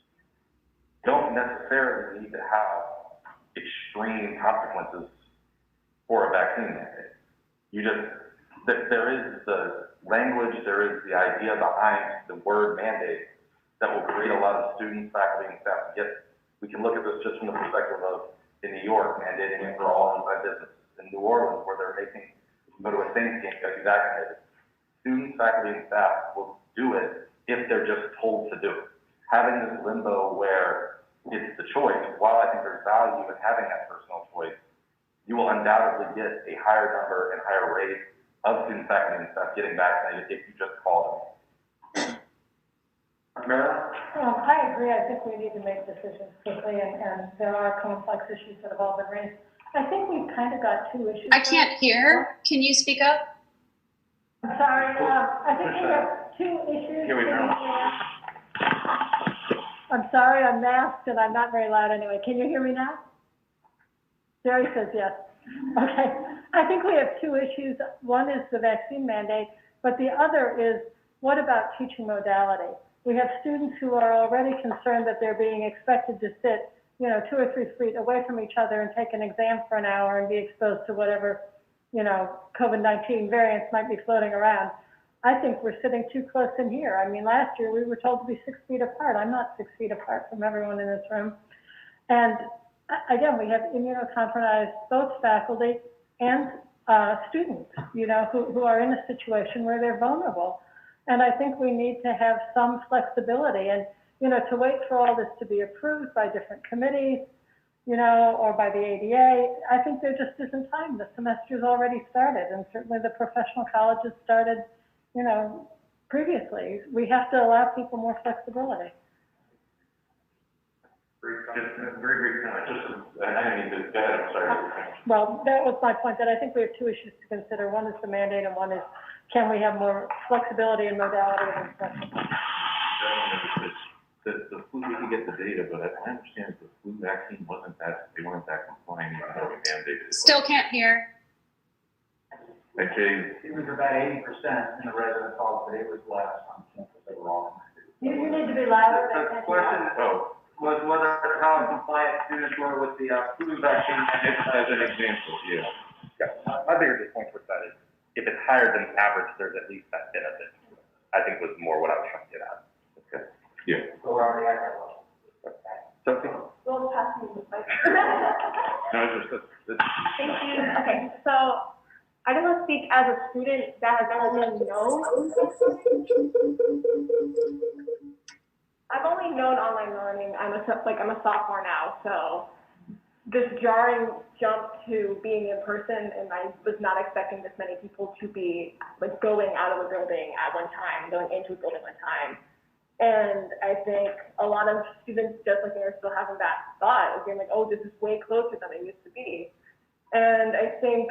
You don't necessarily need to have extreme consequences for a vaccine mandate. There is the language, there is the idea behind the word mandate that will create a lot of students, faculty, and staff to get it. We can look at this just from the perspective of in New York mandating it for all inside businesses. In New Orleans, where they're making go to a Saints game, get vaccinated. Students, faculty, and staff will do it if they're just told to do it. Having this limbo where it's the choice, while I think there's value in having that personal choice, you will undoubtedly get a higher number and higher rate of students, faculty, and staff getting vaccinated if you just call them. Marilyn? I agree. I think we need to make decisions quickly, and there are complex issues that have all been raised. I think we've kind of got two issues. I can't hear. Can you speak up? I'm sorry. I think we have two issues. Here we go. I'm sorry, I'm masked and I'm not very loud anyway. Can you hear me now? Jerry says yes. Okay. I think we have two issues. One is the vaccine mandate, but the other is what about teaching modality? We have students who are already concerned that they're being expected to sit 2 or 3 feet away from each other and take an exam for an hour and be exposed to whatever, COVID-19 variants might be floating around. I think we're sitting too close in here. I mean, last year we were told to be 6 feet apart. I'm not 6 feet apart from everyone in this room. And again, we have immunocompromised both faculty and students, who are in a situation where they're vulnerable. And I think we need to have some flexibility. And to wait for all this to be approved by different committees, or by the ADA, I think there just isn't time. The semester's already started, and certainly the professional colleges started, previously. We have to allow people more flexibility. Just a very brief comment. I didn't mean to go ahead. I'm sorry. Well, that was my point, that I think we have two issues to consider. One is the mandate, and one is, can we have more flexibility and modality of instruction? The flu, we can get the data, but I understand the flu vaccine they weren't that compliant even though we mandated it. Still can't hear. Okay. It was about 80% in the residence halls, but it was less on campus overall. You need to be louder. The question was whether how compliant students were with the flu vaccine. As an example, yeah. My bigger point with that is if it's higher than average, there's at least that benefit. I think was more what I was trying to get at. Okay. Yeah. So we're already at that level. Something? We'll pass you the mic. No, Thank you. Okay, so I don't want to speak as a student that has only known. I've only known online learning. I'm a sophomore now, so this jarring jump to being in person, and I was not expecting this many people to be going out of a building at one time, going into a building one time. And I think a lot of students, just like me, are still having that thought of being like, oh, this is way closer than it used to be. And I think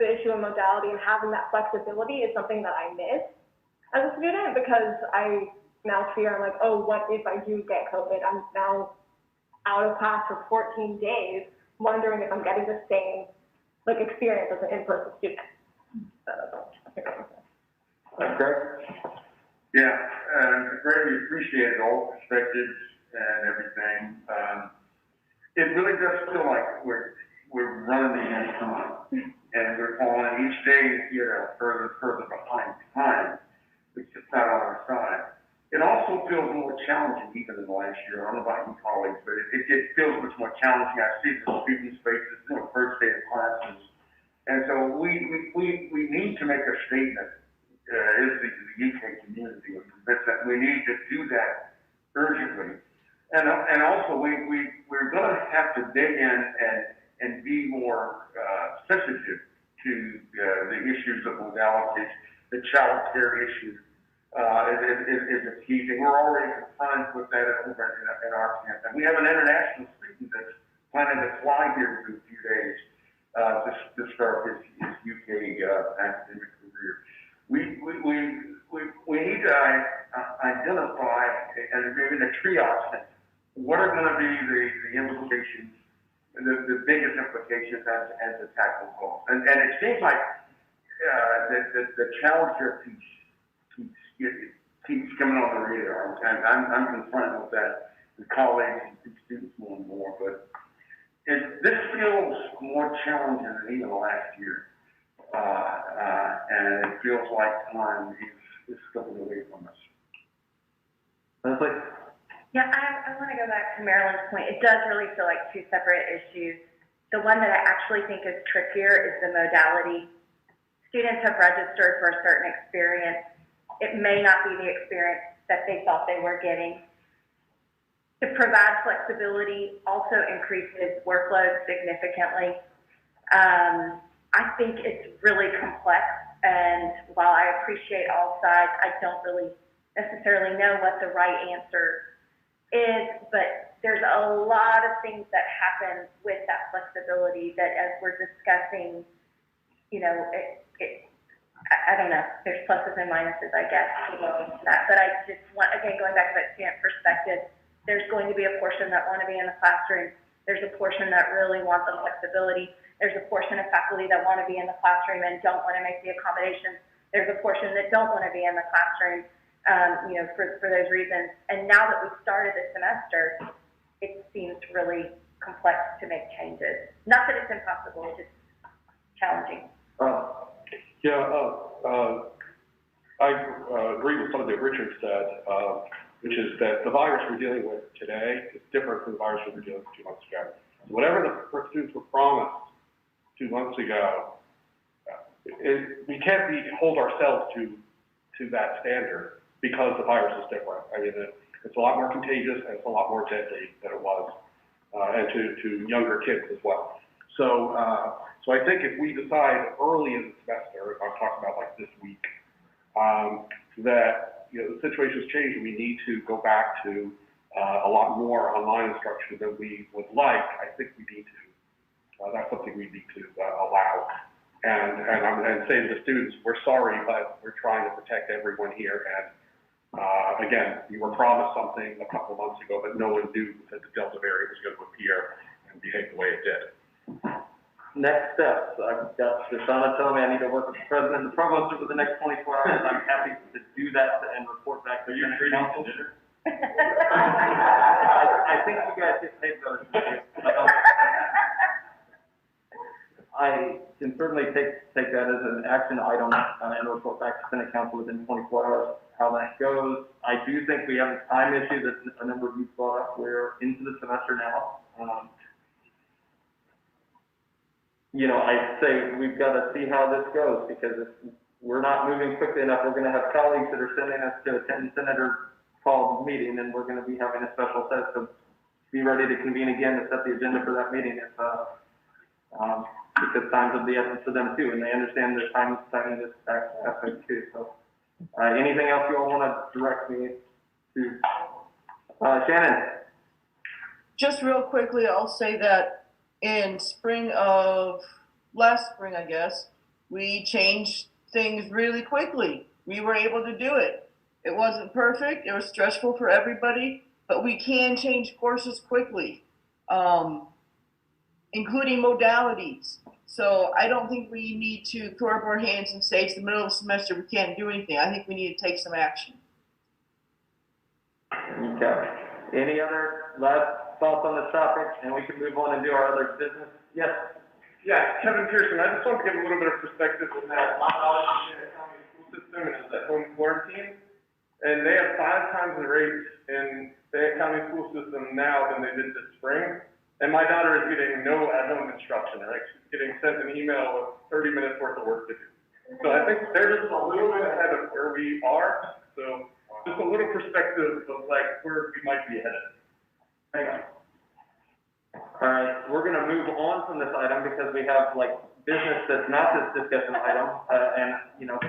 the issue of modality and having that flexibility is something that I miss as a student, because I now fear, I'm like, oh, what if I do get COVID? I'm now out of class for 14 days, wondering if I'm getting the same experience as an in-person student. Greg? Yeah, greatly appreciated all perspectives and everything. it really does feel like we're running against time, and we're falling each day, further and further behind time. It's just not on our side. It also feels more challenging even than last year. I don't know about you colleagues, but it feels much more challenging. I see the students' faces, first day of classes. And so we need to make a statement as the UK community that we need to do that urgently. And also we're going to have to dig in and be more sensitive to the issues of modalities, the child care issues. Is a key thing. We're already confronted with that over at our camp. And we have an international student that's planning to fly here in a few days to start his UK academic career. We need to identify and maybe the triage what are going to be the implications, the biggest implications as the tackle goals. And it seems like the challenge piece keeps coming on the radar. I'm confronted with that with colleagues and students more and more. But this feels more challenging than even last year. And it feels like time is slipping away from us. Leslie? Yeah, I want to go back to Marilyn's point. It does really feel like two separate issues. The one that I actually think is trickier is the modality. Students have registered for a certain experience. It may not be the experience that they thought they were getting. To provide flexibility also increases workload significantly. I think it's really complex, and while I appreciate all sides, I don't really necessarily know what the right answer is, but there's a lot of things that happen with that flexibility that as we're discussing, I don't know, there's pluses and minuses, I guess, that. But I just want, again, going back to that student perspective, there's going to be a portion that want to be in the classroom. There's a portion that really want the flexibility. There's a portion of faculty that want to be in the classroom and don't want to make the accommodations. There's a portion that don't want to be in the classroom, for those reasons. And now that we've started this semester, it seems really complex to make changes. Not that it's impossible, it's just challenging. I agree with something that Richard said, which is that the virus we're dealing with today is different from the virus we were dealing with 2 months ago. So whatever the students were promised 2 months ago, we can't hold ourselves to that standard because the virus is different. I mean, it's a lot more contagious and it's a lot more deadly than it was, and to younger kids as well. So I think if we decide early in the semester, if I'm talking about like this week, that the situation's changed and we need to go back to a lot more online instruction than we would like, I think we need to. That's something we need to allow. And say to the students, we're sorry, but we're trying to protect everyone here. And again, you were promised something a couple of months ago, but no one knew that the Delta variant was going to appear and behave the way it did. Next steps, I've got Shoshana telling me I need to work with the president and the provost over the next 24 hours. I'm happy to do that and report back to the council. I think you guys get paid those. I can certainly take that as an action item and report back to Senate Council within 24 hours how that goes. I do think we have a time issue that a number of you brought up. We're into the semester now. I'd say we've got to see how this goes, because if we're not moving quickly enough, we're going to have colleagues that are sending us to attend senator-called meeting, and we're going to be having a special set. So be ready to convene again to set the agenda for that meeting because time's of the essence for them too, and they understand the time in this aspect too. So anything else you all want to direct me to? Shannon? Just real quickly, I'll say that in last spring, I guess, we changed things really quickly. We were able to do it. It wasn't perfect. It was stressful for everybody, but we can change courses quickly, including modalities. So I don't think we need to throw up our hands and say it's the middle of the semester, we can't do anything. I think we need to take some action. Okay. Any other last thoughts on this topic, and we can move on and do our other business. Yes? Yeah, Kevin Pearson, I just wanted to give a little bit of perspective on that. My college in the county school system is at home quarantine, and they have 5 times the rate in the county school system now than they did this spring. And my daughter is getting no at-home instruction, right? She's getting sent an email with 30 minutes worth of work to do. So I think they're just a little bit ahead of where we are. So just a little perspective of like where we might be headed. Thank you. All right, we're gonna move on from this item because we have like business that's not this discussion item, and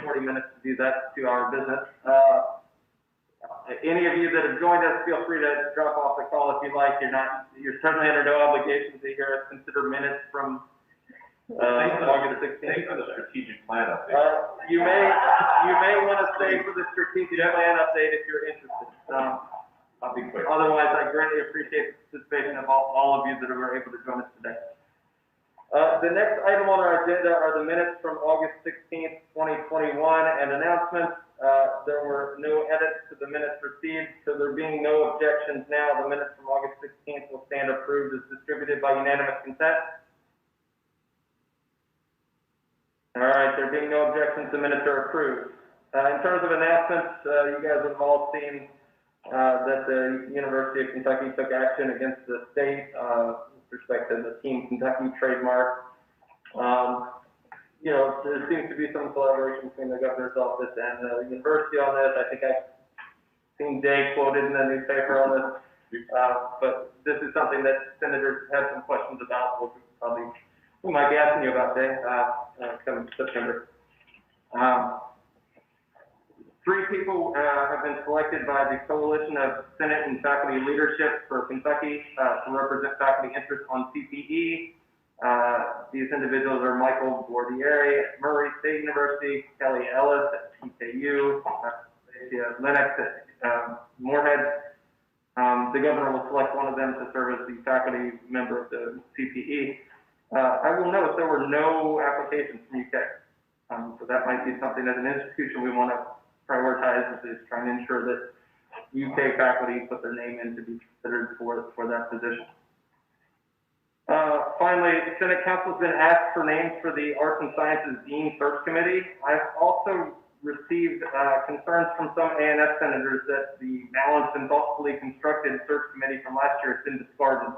40 minutes to do that 2-hour business. Any of you that have joined us, feel free to drop off the call if you like. You're certainly under no obligation to hear us consider minutes from August 16th. Thanks for the strategic plan update. You may want to stay for the strategic plan update if you're interested. I'll be quick. Otherwise, I greatly appreciate the participation of all of you that were able to join us today. The next item on our agenda are the minutes from August 16th, 2021, and announcements. There were no edits to the minutes received, so there being no objections now, the minutes from August 16th will stand approved as distributed by unanimous consent. All right, there being no objections, the minutes are approved. In terms of announcements, you guys have all seen that the University of Kentucky took action against the state with respect to the Team Kentucky trademark. There seems to be some collaboration between the governor's office and the university on this. I think I've seen Jay quoted in the newspaper on this, but this is something that senators have some questions about. We might be asking you about, Jay, come September. 3 people have been selected by the Coalition of Senate and Faculty Leadership for Kentucky to represent faculty interests on CPE. These individuals are Michael Bordieri at Murray State University, Kelly Ellis at PKU, Lennox at Moorhead. The governor will select one of them to serve as the faculty member of the CPE. I will note there were no applications from UK, so that might be something as an institution we want to prioritize, is trying to ensure that UK faculty put their name in to be considered for that position. Finally, Senate Council has been asked for names for the Arts and Sciences Dean Search Committee. I've also received concerns from some A&S senators that the balanced and thoughtfully constructed search committee from last year has been discarded.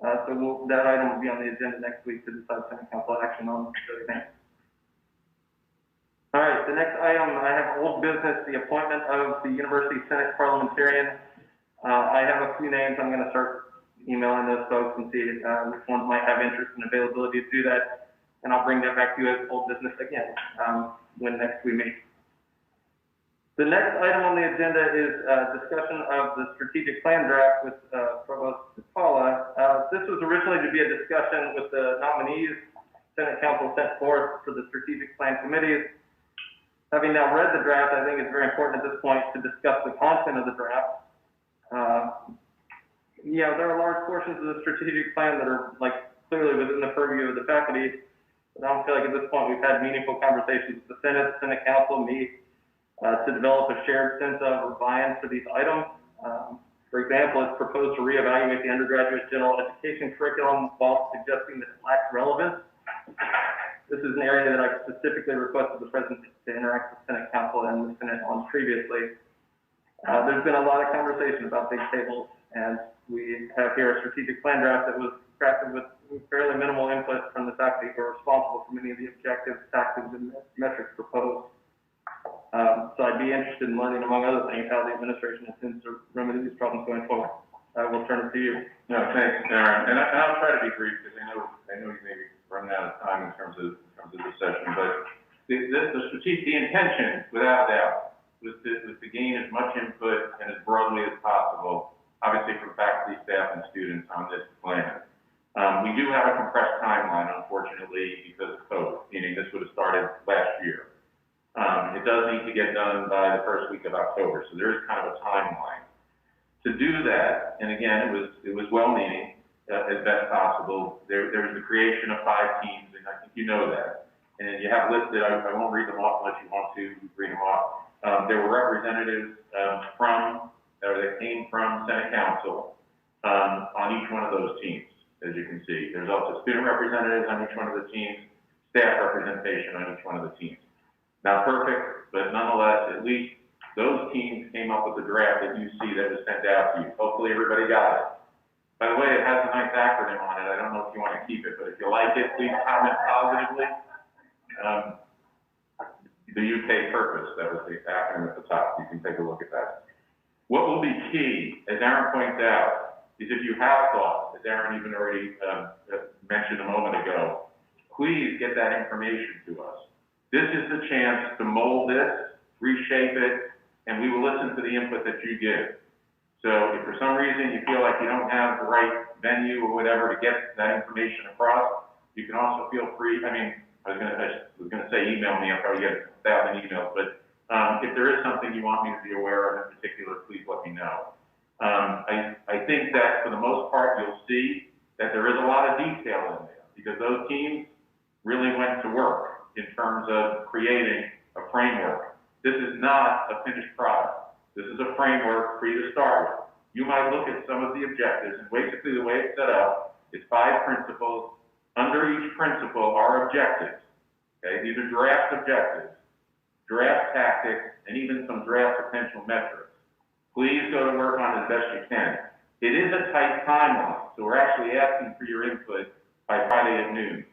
So that item will be on the agenda next week to decide Senate Council action on those names. All right, the next item, I have old business, the appointment of the University Senate parliamentarian. I have a few names. I'm going to start emailing those folks and see which ones might have interest and availability to do that. And I'll bring that back to you as old business again when next we meet. The next item on the agenda is discussion of the strategic plan draft with Provost Paula. This was originally to be a discussion with the nominees Senate Council sent forth for the strategic plan committees. Having now read the draft, I think it's very important at this point to discuss the content of the draft. There are large portions of the strategic plan that are clearly within the purview of the faculty, but I don't feel like at this point we've had meaningful conversations with the Senate Council, me, to develop a shared sense of or buy-in for these items. For example, it's proposed to reevaluate the undergraduate general education curriculum while suggesting that it lacks relevance. This is an area that I specifically requested the President to interact with Senate Council and the Senate on previously. There's been a lot of conversation about big tables, and we have here a strategic plan draft that was crafted with fairly minimal input from the faculty who are responsible for many of the objectives, tactics, and metrics proposed. So I'd be interested in learning, among other things, how the administration intends to remedy these problems going forward. I will turn it to you. No, thanks, Aaron. And I'll try to be brief because I know you may be running out of time in terms of the session, but the intention, without doubt, was to gain as much input and as broadly as possible, obviously from faculty, staff, and students on this plan. We do have a compressed timeline, unfortunately, because of COVID, meaning this would have started last year. It does need to get done by the first week of October, so there is kind of a timeline. To do that, and again, it was well-meaning as best possible. There was the creation of 5 teams, and I think you know that. And you have listed, I won't read them off unless you want to read them off. There were representatives that came from Senate Council. on each one of those teams, as you can see. There's also student representatives on each one of the teams, staff representation on each one of the teams. Not perfect, but nonetheless, at least those teams came up with the draft that you see that was sent out to you. Hopefully everybody got it. By the way, it has a nice acronym on it. I don't know if you want to keep it, but if you like it, please comment positively. The UK purpose, that was the acronym at the top. You can take a look at that. What will be key, as Aaron points out, is if you have thoughts, as Aaron even already mentioned a moment ago, please get that information to us. This is the chance to mold this, reshape it, and we will listen to the input that you give. So if for some reason you feel like you don't have the right venue or whatever to get that information across, you can also feel free. I mean, I was gonna say email me. I'll probably get 1,000 emails, but if there is something you want me to be aware of in particular, please let me know. I think that for the most part, you'll see that there is a lot of detail in there because those teams really went to work in terms of creating a framework. This is not a finished product. This is a framework for you to start with. You might look at some of the objectives, and basically the way it's set up is 5 principles. Under each principle are objectives. Okay, these are draft objectives, draft tactics, and even some draft potential metrics. Please go to work on it as best you can. It is a tight timeline, so we're actually asking for your input by Friday at noon.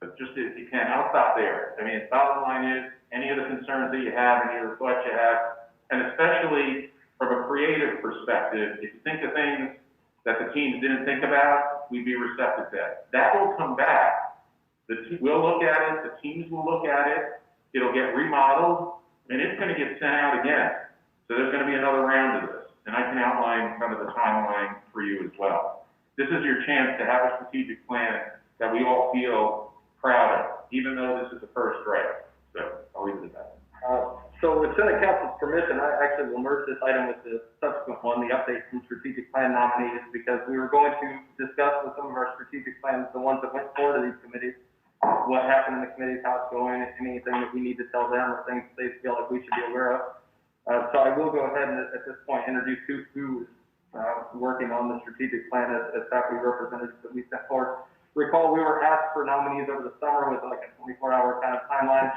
But just if you can, I'll stop there. I mean, the bottom line is, any of the concerns that you have, any of the thoughts you have, and especially from a creative perspective, if you think of things that the teams didn't think about, we'd be receptive to that. That will come back. We'll look at it, the teams will look at it, it'll get remodeled, and it's gonna get sent out again. So there's gonna be another round of this, and I can outline kind of the timeline for you as well. This is your chance to have a strategic plan that we all feel proud of, even though this is the first draft. So I'll leave it at that. So with Senate Council's permission, I actually will merge this item with the subsequent one, the update from strategic plan nominees, because we were going to discuss with some of our strategic plans, the ones that went forward to these committees, what happened in the committees, how it's going, anything that we need to tell them or things they feel like we should be aware of. So I will go ahead and at this point introduce who is working on the strategic plan as faculty representatives that we sent forward. Recall, we were asked for nominees over the summer with like a 24-hour kind of timeline.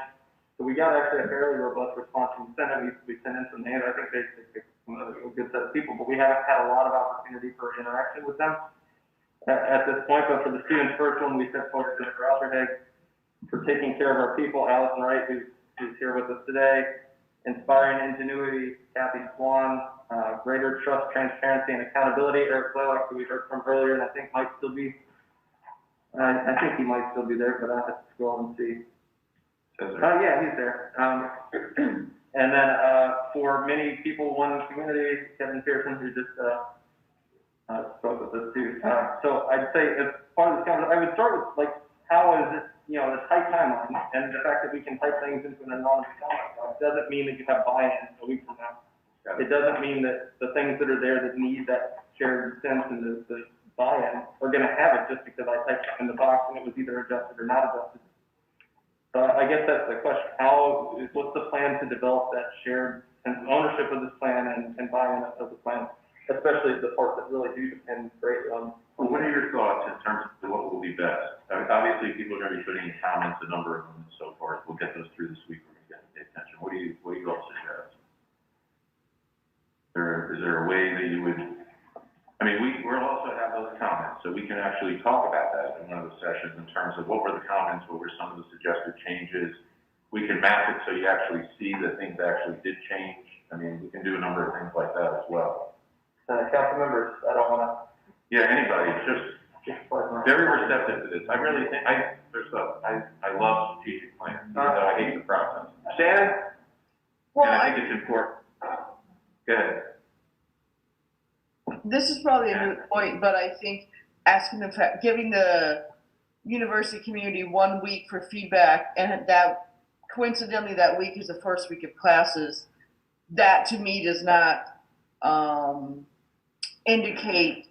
So we got actually a fairly robust response from the Senate. We sent in some names. I think they picked a good set of people, but we haven't had a lot of opportunity for interaction with them at this point. But for the students first one, we sent forward to Senator Alderheg for taking care of our people, Allison Wright, who's here with us today, Inspiring Ingenuity, Kathy Swan, Greater Trust, Transparency, and Accountability, Eric Blaylock, who we heard from earlier, and I think might still be, I think he might still be there, but I'll have to scroll and see. Yeah, he's there. And then for many people, one community, Kevin Pearson, who just spoke with us too. So I'd say as part of this conversation, I would start with like, how is this, you know, the tight timeline and the fact that we can type things into an anonymous comment doesn't mean that you have buy-in a week from now. It doesn't mean that the things that are there that need that shared sense and the buy-in are going to have it just because I typed it in the box and it was either adjusted or not adjusted. I guess that's the question. What's the plan to develop that shared sense of ownership of this plan and buy-in of the plan, especially the parts that really do depend greatly on. Well, what are your thoughts in terms of what will be best? I mean, obviously, people are going to be putting in comments, a number of them and so forth. We'll get those through this week. We're going to get to pay attention. What do you all suggest? Is there a way that you would? I mean, we'll also have those comments, so we can actually talk about that in one of the sessions in terms of what were the comments, what were some of the suggested changes. We can map it so you actually see that things actually did change. I mean, we can do a number of things like that as well. Council members, I don't want to. Yeah, anybody, just very receptive to this. I really think, I love strategic plans, even though I hate the process. Shannon? Well, and I think it's important. Go ahead. This is probably a moot point, but I think giving the university community 1 week for feedback, and that coincidentally that week is the first week of classes, that to me does not indicate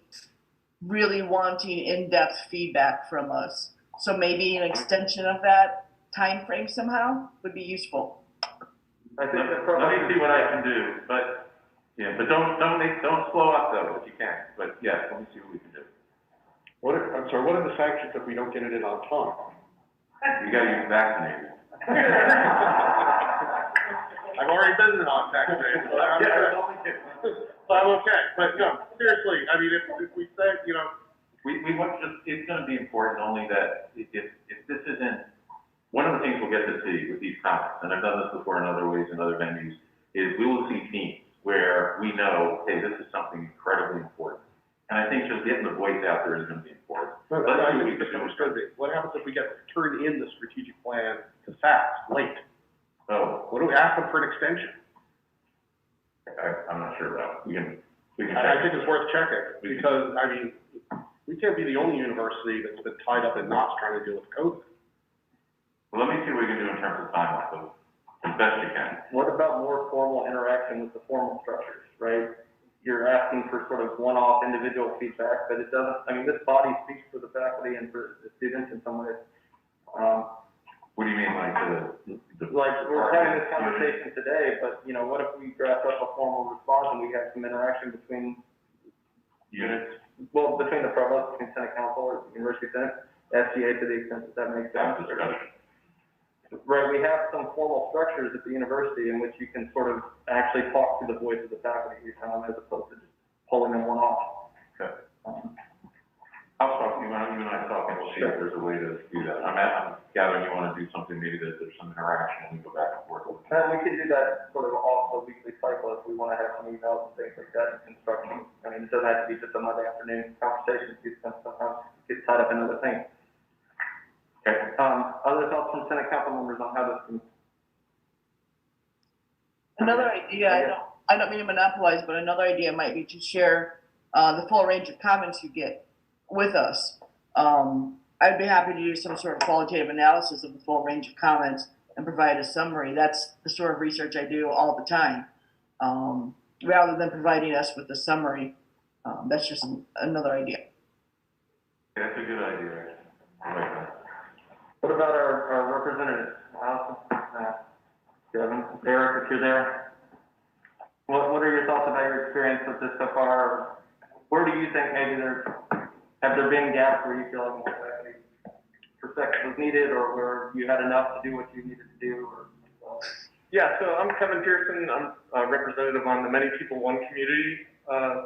really wanting in-depth feedback from us. So maybe an extension of that time frame somehow would be useful. I think let me see what I can do, but yeah, but don't slow up though if you can. But yes, let me see what we can do. I'm sorry, what are the sanctions if we don't get it in on time? You gotta get vaccinated. I've already been on vaccinated, so I'm so I'm okay. But no, seriously, I mean, if we say, you know, We want just, it's gonna be important only that if this isn't, one of the things we'll get to see with these comments, and I've done this before in other ways in other venues, is we will see teams where we know, hey, this is something incredibly important. And I think just getting the voice out there is gonna be important. but Let's I see what think we you can do. misunderstood me. What happens if we get turned in the strategic plan to SAS late? Oh, What do we ask them for an extension? I'm not sure about, we can I check. think it's worth checking, because, I mean, we can't be the only university that's been tied up in knots trying to deal with COVID. Well, let me see what we can do in terms of timeline, so as best you can. What about more formal interaction with the formal structures, right? You're asking for sort of one-off individual feedback, but it doesn't, I mean, this body speaks for the faculty and for the students in some ways. What do you mean, like Like, we're having this conversation today, but, you know, what if we draft up a formal response and we have some interaction between units? Well, between the provost, between Senate Council or University Senate, SGA to the extent that that makes sense. Right, we have some formal structures at the university in which you can sort of actually talk to the voice of the faculty, as opposed to just pulling them one off. Okay. I'll talk to you, you and I talk, and we'll see if there's a way to do that. I'm gathering you want to do something, maybe that there's some interaction, and we go back and forth. And we could do that sort of off the weekly cycle if we want to have some emails and things like that and instruction. I mean, it doesn't have to be just a Monday afternoon conversation, you can sometimes get tied up in other things. Okay. Other thoughts from Senate Council members on how this can? Another idea, I don't mean to monopolize, but another idea might be to share the full range of comments you get with us. I'd be happy to do some sort of qualitative analysis of the full range of comments and provide a summary. That's the sort of research I do all the time. Rather than providing us with a summary, that's just another idea. That's a good idea. I like that. What about our representatives, Allison, Kevin, Derek, if you're there? What are your thoughts about your experience with this so far? Where do you think maybe have there been gaps where you feel like more faculty perspective was needed, or where you had enough to do what you needed to do? Yeah, so I'm Kevin Pearson. I'm a representative on the Many People One community,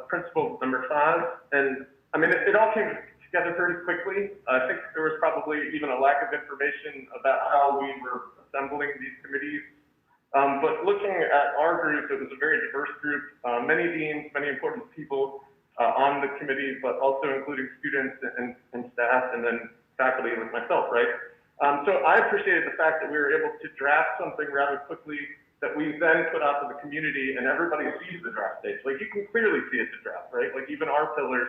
principal number 5. And I mean, it all came together pretty quickly. I think there was probably even a lack of information about how we were assembling these committees. But looking at our group, it was a very diverse group, many deans, many important people on the committee, but also including students and staff, and then faculty like myself, right? So I appreciated the fact that we were able to draft something rather quickly that we then put out to the community, and everybody sees the draft stage. Like, you can clearly see it's a draft, right? Like, even our pillars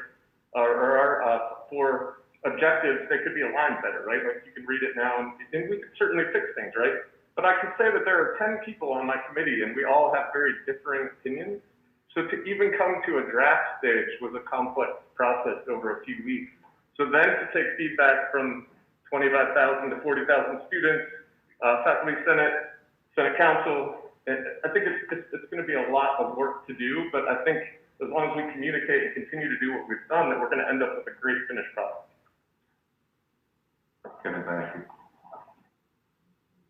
or our 4 objectives, they could be aligned better, right? Like, you can read it now, and we could certainly fix things, right? But I can say that there are 10 people on my committee, and we all have very differing opinions. So to even come to a draft stage was a complex process over a few weeks. So then to take feedback from 25,000 to 40,000 students, faculty senate, Senate Council, I think it's going to be a lot of work to do, but I think as long as we communicate and continue to do what we've done, that we're going to end up with a great finished product. Kevin, thank you.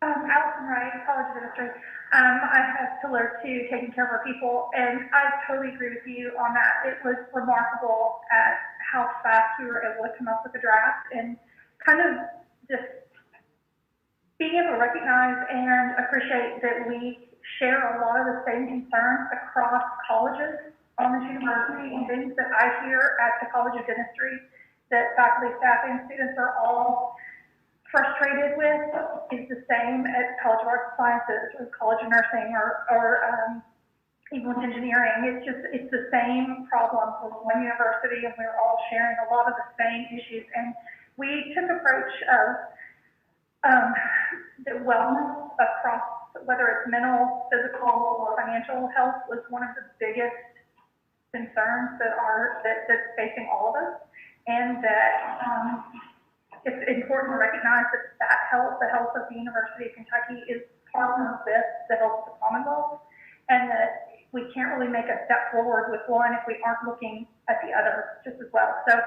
Allison Wright, college administrator. I have Pillar 2, taking care of our people, and I totally agree with you on that. It was remarkable at how fast we were able to come up with a draft, and kind of just being able to recognize and appreciate that we share a lot of the same concerns across colleges on this university, and things that I hear at the College of Dentistry that faculty, staff, and students are all frustrated with is the same at College of Arts and Sciences or College of Nursing or even with engineering. It's the same problem with one university, and we're all sharing a lot of the same issues. And we took approach of the wellness across, whether it's mental, physical, or financial health, was one of the biggest concerns that's facing all of us, and that it's important to recognize that health, the health of the University of Kentucky, is partnered with the health of the Commonwealth, and that we can't really make a step forward with one if we aren't looking at the other just as well. So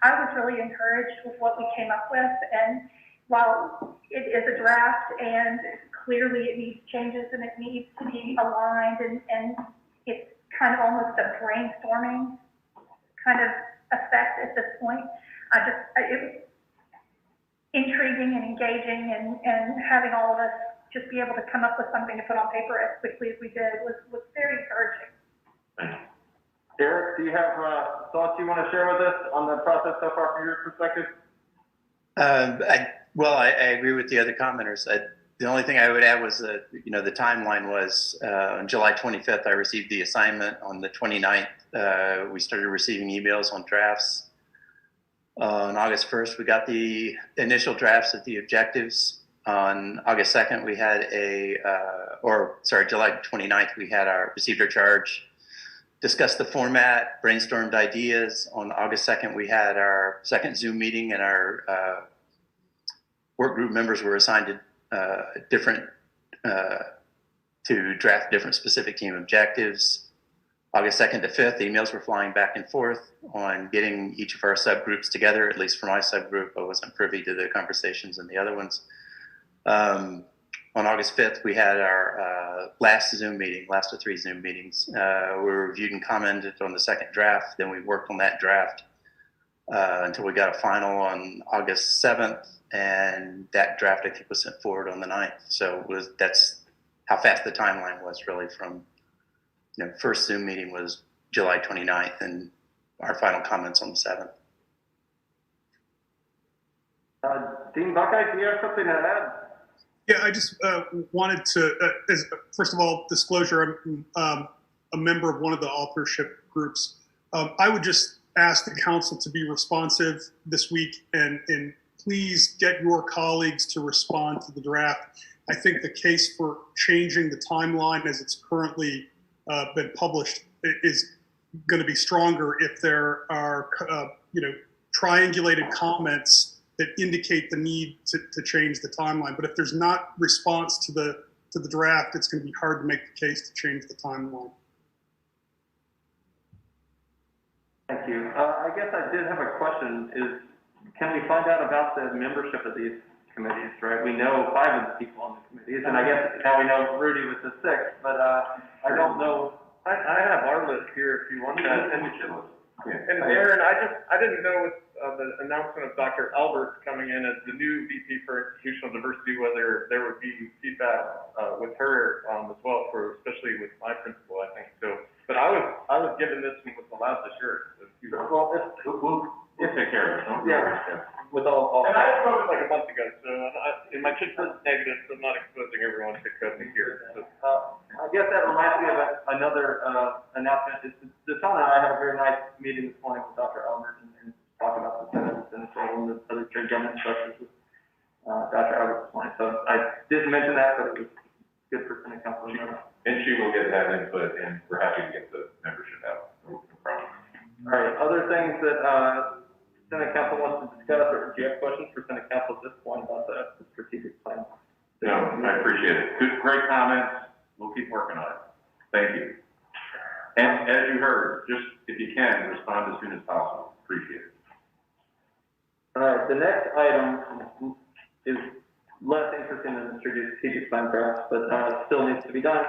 I was really encouraged with what we came up with, and while it is a draft and clearly it needs changes and it needs to be aligned, and it's kind of almost a brainstorming kind of effect at this point. It was intriguing and engaging, and having all of us just be able to come up with something to put on paper as quickly as we did was very encouraging. Eric, do you have thoughts you want to share with us on the process so far from your perspective? I agree with the other commenters. The only thing I would add was that, the timeline was on July 25th, I received the assignment. On the 29th, we started receiving emails on drafts. On August 1st, we got the initial drafts of the objectives. On August 2nd, we had July 29th, we had received our charge, discussed the format, brainstormed ideas. On August 2nd, we had our second Zoom meeting, and our work group members were assigned to draft different specific team objectives. August 2nd to 5th, emails were flying back and forth on getting each of our subgroups together. At least for my subgroup, I wasn't privy to the conversations in the other ones. On August 5th, we had our last of 3 Zoom meetings. We reviewed and commented on the second draft. Then we worked on that draft until we got a final on August 7th. And that draft, I think, was sent forward on the 9th. So that's how fast the timeline was, really, from first Zoom meeting was July 29th, and our final comments on the 7th. Dean Buckeye, do you have something to add? Yeah, I just wanted to, first of all, disclosure, I'm a member of one of the authorship groups. I would just ask the council to be responsive this week and please get your colleagues to respond to the draft. I think the case for changing the timeline as it's currently been published is going to be stronger if there are, triangulated comments that indicate the need to change the timeline. But if there's not response to the draft, it's going to be hard to make the case to change the timeline. Thank you. I guess I did have a question. Can we find out about the membership of these committees, right? We know 5 of the people on the committees, and I guess now we know Rudy was the 6th, but I don't know. I have our list here if you want that. And Aaron, I didn't know with the announcement of Dr. Albert coming in as the new VP for Institutional Diversity, whether there would be feedback with her as well, especially with my principal, I think. So, but I was given this and was allowed to share it. Well, we'll take care of it. Yeah. With all. And I voted like a month ago, so and my chip was negative, so I'm not exposing everyone to COVID here. So. I guess that reminds me of another announcement. Deshaun and I had a very nice meeting this morning with Dr. Albert and talking about the Senate and the other trade government structures with Dr. Albert this morning. So I didn't mention that, but it was good for Senate Council to know. And she will get that input, and we're happy to get the membership out. No problem. All right, other things that Senate Council wants to discuss, or do you have questions for Senate Council at this point about the strategic plan? No, I appreciate it. Great comments. We'll keep working on it. Thank you. And as you heard, just if you can, respond as soon as possible. Appreciate it. All right, the next item is less interesting than the strategic plan draft, but still needs to be done.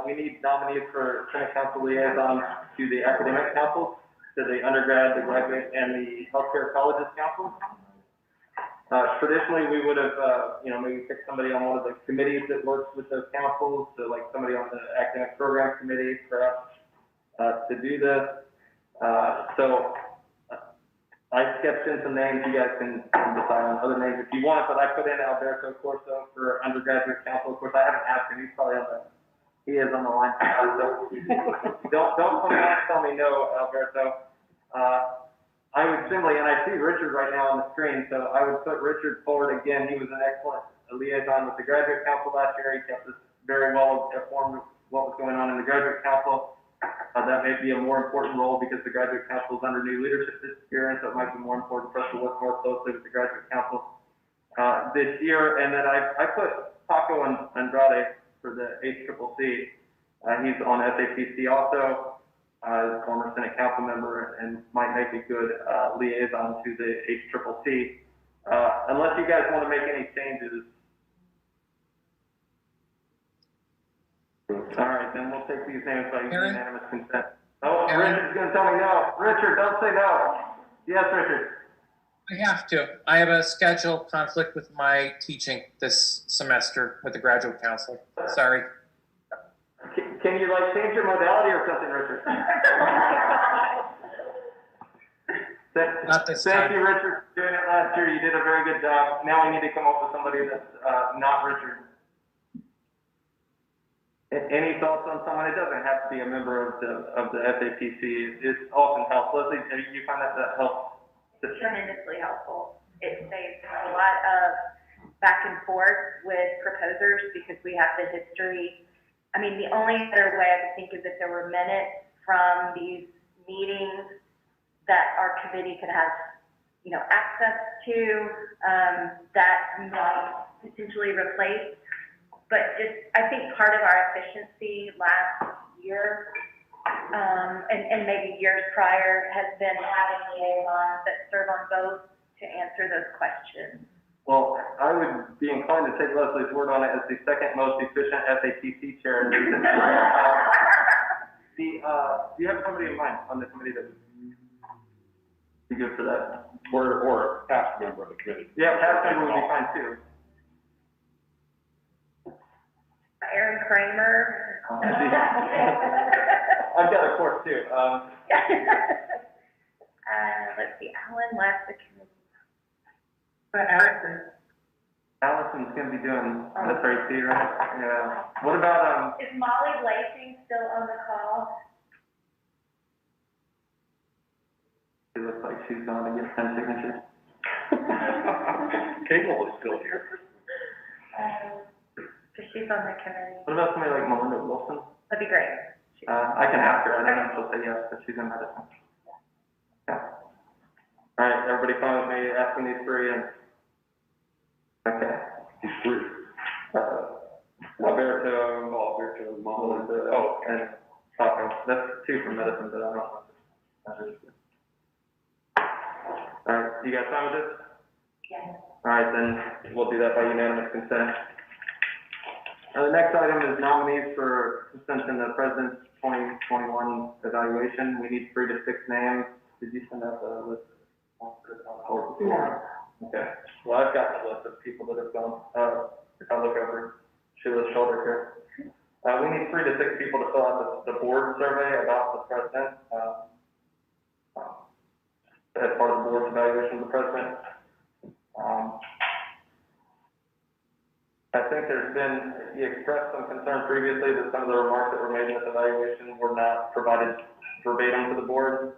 We need nominees for Senate Council liaison to the academic council, to the undergrad, the graduate, and the healthcare colleges council. Traditionally, we would have, maybe picked somebody on one of the committees that works with those councils, so like somebody on the academic program committee, perhaps, to do this. I sketched in some names. You guys can decide on other names if you want, but I put in Alberto Corso for undergraduate council. Of course, I haven't asked him. He's probably he is on the line. Don't come back and tell me no, Alberto. I would simply, and I see Richard right now on the screen, so I would put Richard forward again. He was an excellent liaison with the graduate council last year. He kept us very well informed of what was going on in the graduate council. That may be a more important role because the graduate council is under new leadership this year, and so it might be more important for us to work more closely with the graduate council this year. And then I put Paco Andrade for the HCCC. He's on SAPC also, as former Senate council member, and might make a good liaison to the HCCC. Unless you guys want to make any changes. All right, then we'll take these names by unanimous consent. Oh, Richard's going to tell me no. Richard, don't say no. Yes, Richard. I have to. I have a schedule conflict with my teaching this semester with the graduate counselor. Sorry. Can you like change your modality or something, Richard? Not this Thank time. you, Richard, for doing it last year. You did a very good job. Now we need to come up with somebody that's not Richard. Any thoughts on someone? It doesn't have to be a member of the SAPC. It often helps. Leslie, you find that helps? It's tremendously helpful. It saves a lot of back and forth with proposers because we have the history. I mean, the only other way I could think is if there were minutes from these meetings that our committee could have, you know, access to, that might potentially replace. But just, I think part of our efficiency last year, and maybe years prior, has been having liaisons that serve on both to answer those questions. Well, I would be inclined to take Leslie's word on it as the second most efficient SAPC chair in recent history. Do you have somebody in mind on the committee that would be good for that? Or a past member of the committee. Yeah, past member would be fine too. Aaron Kramer. I've got a course too. Let's see, Alan left the committee. Allison's gonna be doing SRC, right? Yeah. What about, Is Molly Blasing still on the call? it looks like she's going to get 10 signatures. Cable is still here. Because she's on the committee. What about somebody like Melinda Wilson? That'd be great. I can ask her. I don't know if she'll say yes, but she's in medicine. Yeah. All right, everybody fine with me asking these three? And okay. These three. Alberto, Melinda, and Taco. That's two from medicine, but I don't know. All right, you guys fine with this? Yes. All right, then we'll do that by unanimous consent. The next item is nominees for suspension of the President's 2021 evaluation. We need 3 to 6 names. Did you send out the list? Okay. Well, I've got the list of people that have gone. If I look over Sheila's shoulder here. We need 3 to 6 people to fill out the board survey about the President. As part of the board's evaluation of the President. I think you expressed some concern previously that some of the remarks that were made in this evaluation were not provided verbatim to the board.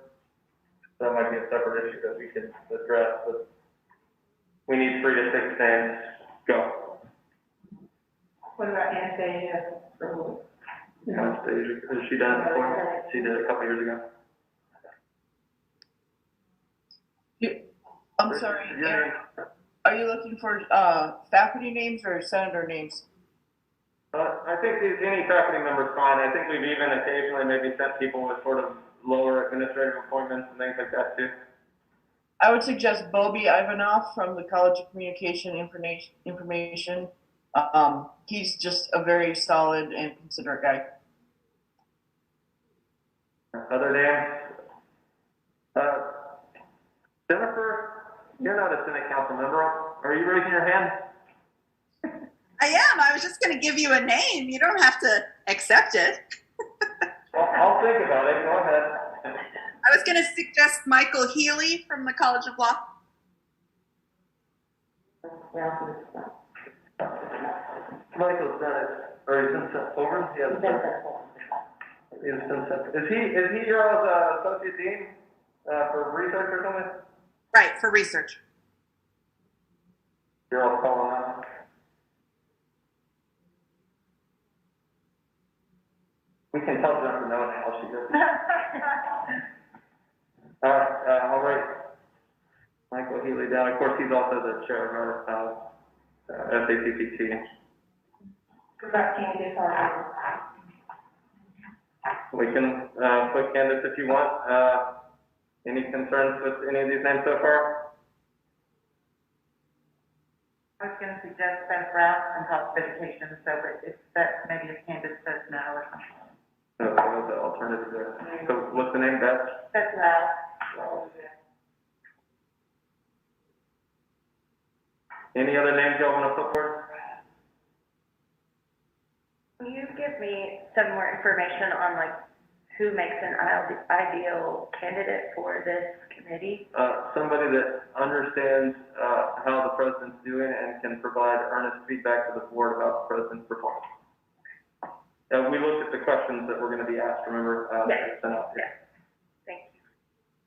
That might be a separate issue that we could address, but we need 3 to 6 names. Go. What about Anastasia? Anastasia, has she done it before? She did it a couple years ago. I'm sorry, Aaron, are you looking for faculty names or senator names? I think any faculty member is fine. I think we've even occasionally maybe sent people with sort of lower administrative appointments and things like that too. I would suggest Bobby Ivanov from the College of Communication Information. He's just a very solid and considerate guy. Other names? Jennifer, you're not a Senate council member. Are you raising your hand? I am. I was just going to give you a name. You don't have to accept it. I'll think about it. Go ahead. I was going to suggest Michael Healy from the College of Law. Michael's done it, or he's been sent forward? Yeah, he's been sent. Is he your associate dean for research or something? Right, for research. You're all calling out. We can tell Jennifer no now, she does. I'll write Michael Healy down. Of course, he's also the chair of our SAPPT. What about Candace Harvey? We can, put candidates if you want. Any concerns with any of these names so far? I was gonna suggest Beth Rouse and Hospice Education, so if that, maybe if Candace says no or something. So what was the alternative there? So what's the name, Beth? Beth Rouse. Any other names y'all want to put forward? Can you give me some more information on like who makes an ideal candidate for this committee? Somebody that understands, how the president's doing and can provide earnest feedback to the board about the president's performance. We looked at the questions that we're going to be asked, remember? Yes. Sent out here. Yes. Thank you.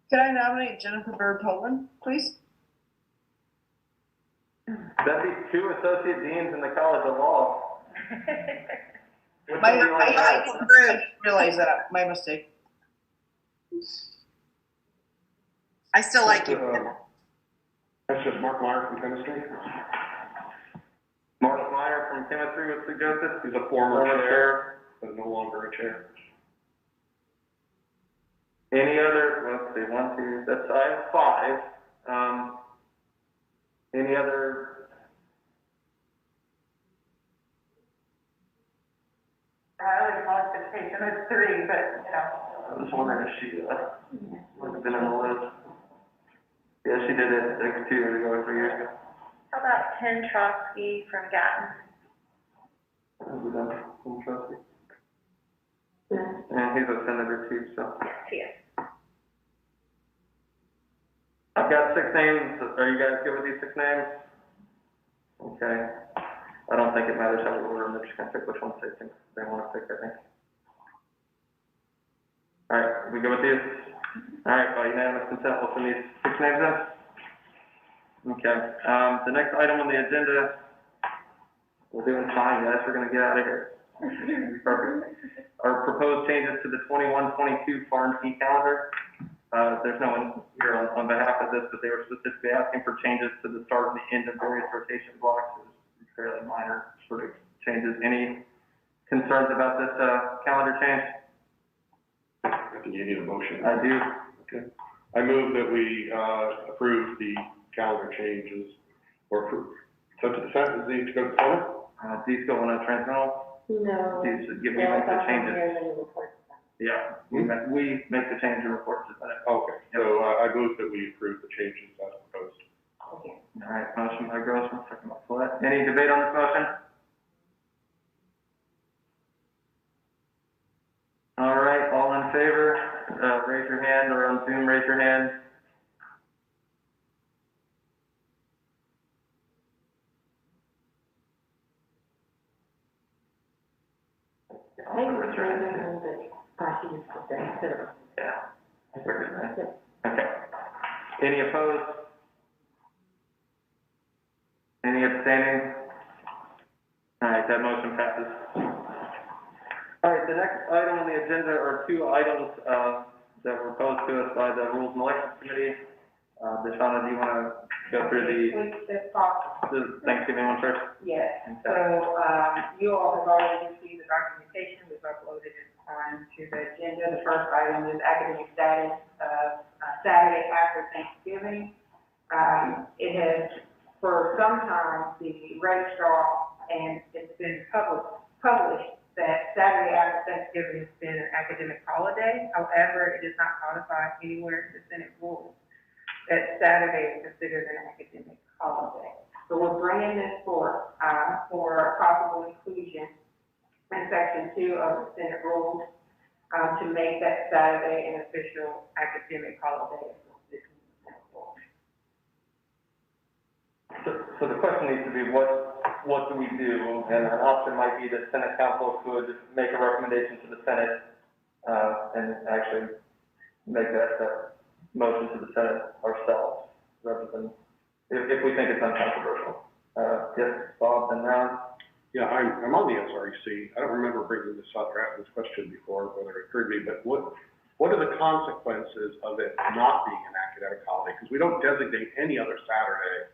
Can I nominate Jennifer Byrd Poland, please? That'd be 2 associate deans in the College of Law. I didn't realize that, my mistake. I still like you. That's just Mark Meyer from chemistry. Mark Meyer from chemistry was suggested. He's a former chair, but no longer a chair. Any other, let's see, 1, 2, that's, I have 5. Any other? I like Hospice Education, it's 3, but, you know. I was wondering if she, would have been on the list. Yeah, she did it like 2 years ago or 3 years ago. How about Ken Trotsky from Gatton? And he's a senator too, so. Yes. I've got 6 names. Are you guys good with these 6 names? Okay. I don't think it matters how we order them. They're just gonna pick which ones they think they want to pick, I think. All right, we good with these? All right, by unanimous consent, we'll send these 6 names in. Okay, the next item on the agenda, we're doing fine, guys. We're gonna get out of here. Perfect. Our proposed changes to the 21-22 farm fee calendar. There's no one here on behalf of this, but they were specifically asking for changes to the start and the end of various rotation blocks. It was fairly minor sort of changes. Any concerns about this calendar change? I think you need a motion. I do. Okay. I move that we approve the calendar changes, or approve. So to the Senate, does it need to go to the Senate? Do you still want to transmittal? No. You should give me like the changes. Yeah, we make the change and report to the Senate. Okay, so I move that we approve the changes as proposed. Okay. All right, motion by Grossman, second by Follett. Any debate on this motion? All right, all in favor, raise your hand, or on Zoom, raise your hand. Yeah. Okay. Any opposed? Any abstaining? All right, that motion passes. All right, the next item on the agenda are 2 items that were posed to us by the Rules and Elections Committee. Deshana, do you want to go through the Thanksgiving one first? Yes, Okay. so, you all have already received the documentation, we've uploaded it onto the agenda. The first item is academic status of Saturday after Thanksgiving. It has, for some time, the registrar, and it's been published that Saturday after Thanksgiving has been an academic holiday. However, it is not codified anywhere in the Senate rules that Saturday is considered an academic holiday. So we're bringing this forth, for possible inclusion in section 2 of the Senate rules, to make that Saturday an official academic holiday. So the question needs to be, what do we do? And an option might be that Senate Council could make a recommendation to the Senate, and actually make that motion to the Senate ourselves, rather than, if we think it's uncontroversial. Yes, Bob and Ron? Yeah, I'm on the SREC. I don't remember bringing this up or asking this question before, whether it occurred to me, but what are the consequences of it not being an academic holiday? Because we don't designate any other Saturday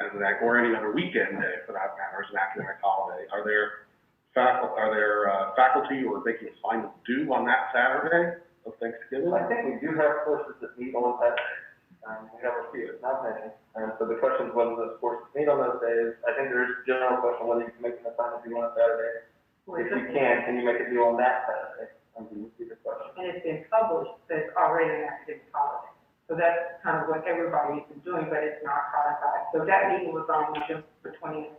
as an or any other weekend day, for that matter, as an academic holiday. Are there faculty or making assignments due on that Saturday of Thanksgiving? I think we do have courses that meet on that day. We have a few, not many. So the question is whether those courses meet on those days. I think there is a general question whether you can make an assignment due on a Saturday. If you can you make it due on that Saturday? Would be the question. And it's been published that it's already an academic holiday. So that's kind of what everybody's been doing, but it's not codified. So that meeting was on the 2020,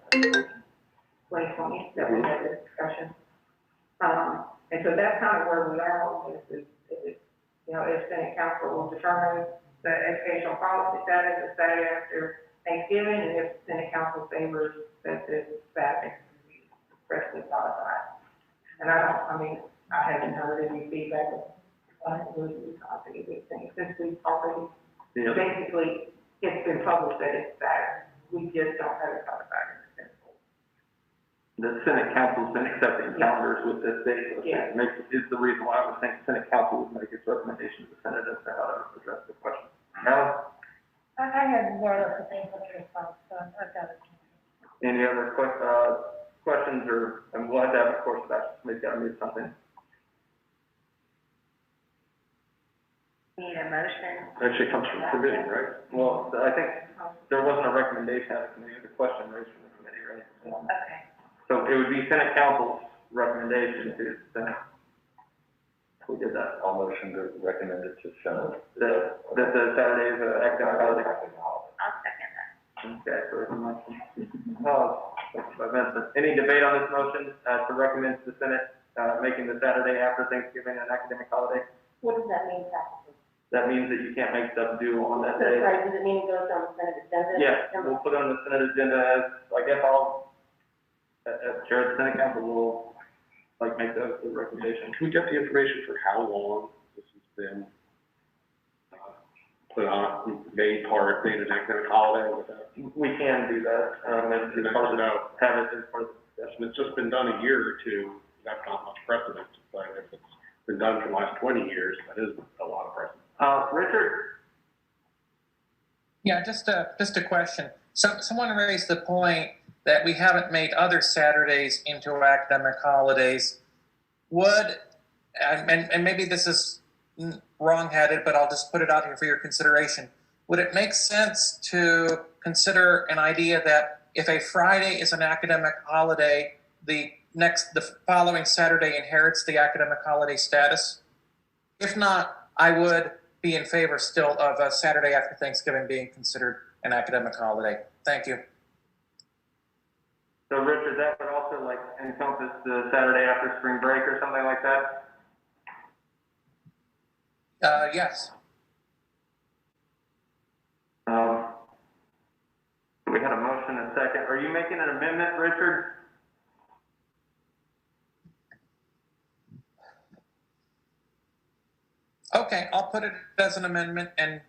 that we had this discussion. And so that's kind of where we are on this is, you know, if Senate Council will determine the educational policy status of Saturday after Thanksgiving, and if Senate Council favors that this Saturday be expressly codified. And I haven't heard any feedback of, really confident with things, since we've already, basically, it's been published that it's Saturday. We just don't have it codified in the Senate. The Senate Council's been accepting calendars with this date, so is the reason why I was thinking Senate Council would make its recommendation to the Senate as to how to address the question. Alan? I had more or less the same response, so I've got it. Any other questions, or I'm glad to have a course of action, somebody's got to move something. Need a motion? Actually comes from the committee, right? Well, I think there wasn't a recommendation out of the committee, the question raised from the committee, right? Okay. So it would be Senate Council's recommendation to the Senate. We did that. I'll motion to recommend it to Senate. That the Saturday is an academic holiday. I'll second that. Okay, so there's a motion. By Vincent. Any debate on this motion, to recommend to the Senate, making the Saturday after Thanksgiving an academic holiday? What does that mean, practically? That means that you can't make stuff due on that day. Right, does it mean it goes on the Senate agenda? Yeah, we'll put it on the Senate agenda as, I guess as chair of the Senate Council, will make the recommendation. Can we get the information for how long this has been put on, made an academic holiday without? We can do that, as part of have it as part of the discussion. It's just been done a year or two, that's not much precedent, but if it's been done for the last 20 years, that is a lot of precedent. Richard? Yeah, just a question. Someone raised the point that we haven't made other Saturdays into academic holidays. And maybe this is wrong-headed, but I'll just put it out here for your consideration. Would it make sense to consider an idea that if a Friday is an academic holiday, the following Saturday inherits the academic holiday status? If not, I would be in favor still of a Saturday after Thanksgiving being considered an academic holiday. Thank you. So Richard, that would also encompass the Saturday after spring break or something like that? Yes. We had a motion and a second. Are you making an amendment, Richard? Okay, I'll put it as an amendment, and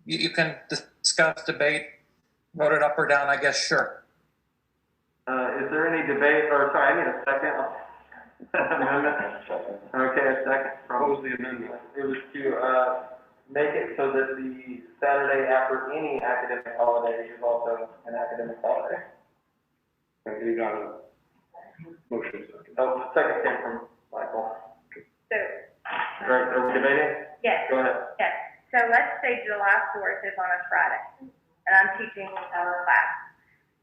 you can discuss, debate, vote it up or down, I guess, sure. Is there any debate, or sorry, I need a second amendment. Okay, a second. What was the amendment? It was to make it so that the Saturday after any academic holiday is also an academic holiday. And you got a motion second. Oh, the second came from Michael. So. Right, are we debating? Yes. Go ahead. Yes. So let's say July 4th is on a Friday, and I'm teaching our class.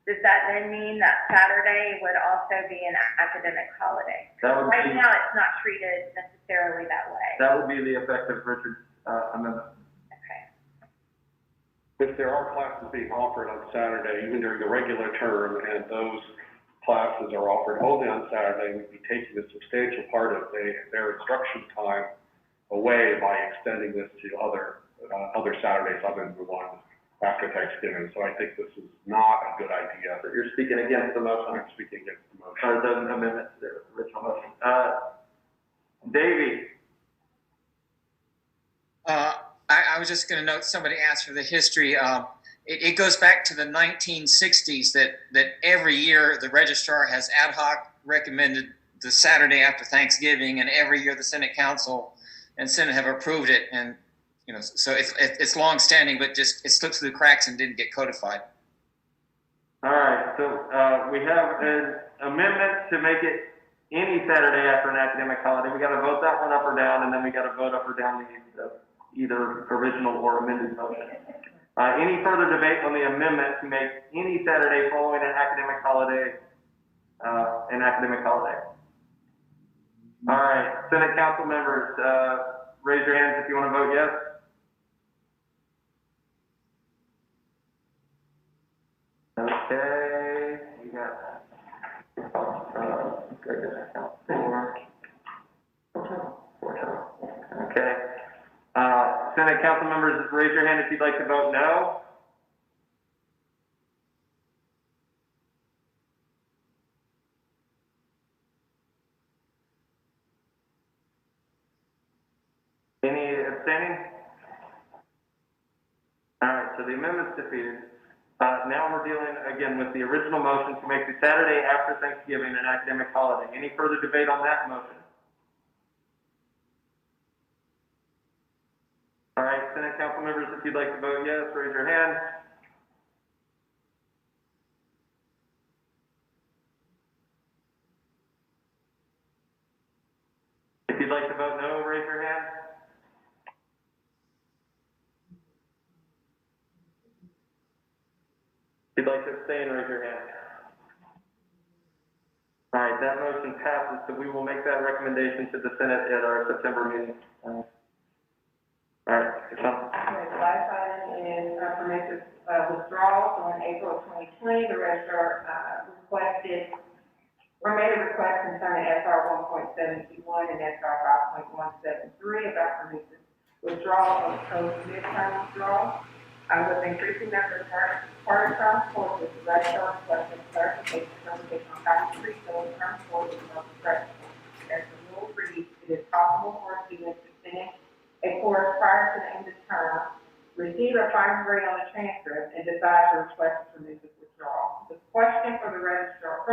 Does that then mean that Saturday would also be an academic holiday? Right now, it's not treated necessarily that way. That would be the effect of Richard's amendment. Okay. If there are classes being offered on Saturday, even during the regular term, and those classes are offered only on Saturday, we'd be taking a substantial part of their instruction time away by extending this to other Saturdays other than the one after Thanksgiving. So I think this is not a good idea. So you're speaking against the motion? I'm speaking against the motion. Or the amendment to the original motion. Davey? I was just going to note, somebody asked for the history. It goes back to the 1960s that every year the registrar has ad hoc recommended the Saturday after Thanksgiving, and every year the Senate Council and Senate have approved it. And so it's long-standing, but just it slipped through the cracks and didn't get codified. All right, so we have an amendment to make it any Saturday after an academic holiday. We gotta vote that one up or down, and then we gotta vote up or down the either original or amended motion. Any further debate on the amendment to make any Saturday following an academic holiday, an academic holiday? All right, Senate Council members, raise your hands if you want to vote yes. Okay, we got, okay. Senate Council members, raise your hand if you'd like to vote no. Any abstaining? All right, so the amendment's defeated. Now we're dealing again with the original motion to make the Saturday after Thanksgiving an academic holiday. Any further debate on that motion? All right, Senate Council members, if you'd like to vote yes, raise your hand. If you'd like to vote no, raise your hand. If you'd like to abstain, raise your hand. All right, that motion passes, so we will make that recommendation to the Senate at our September meeting. All right, Sean. Okay, the last item is permissive withdrawal. So in April of 2020, the registrar made a request concerning SR 1.721 and SR 5.173 about permissive withdrawal of post-midterm withdrawal. With increasing number of part-time courses, the registrar requested clarification on faculty pre-fill term courses of professional. As the rule reads, it is possible for a student to finish a course prior to the end of term, receive a final grade on the transcript, and decide to request permissive withdrawal. The question from the registrar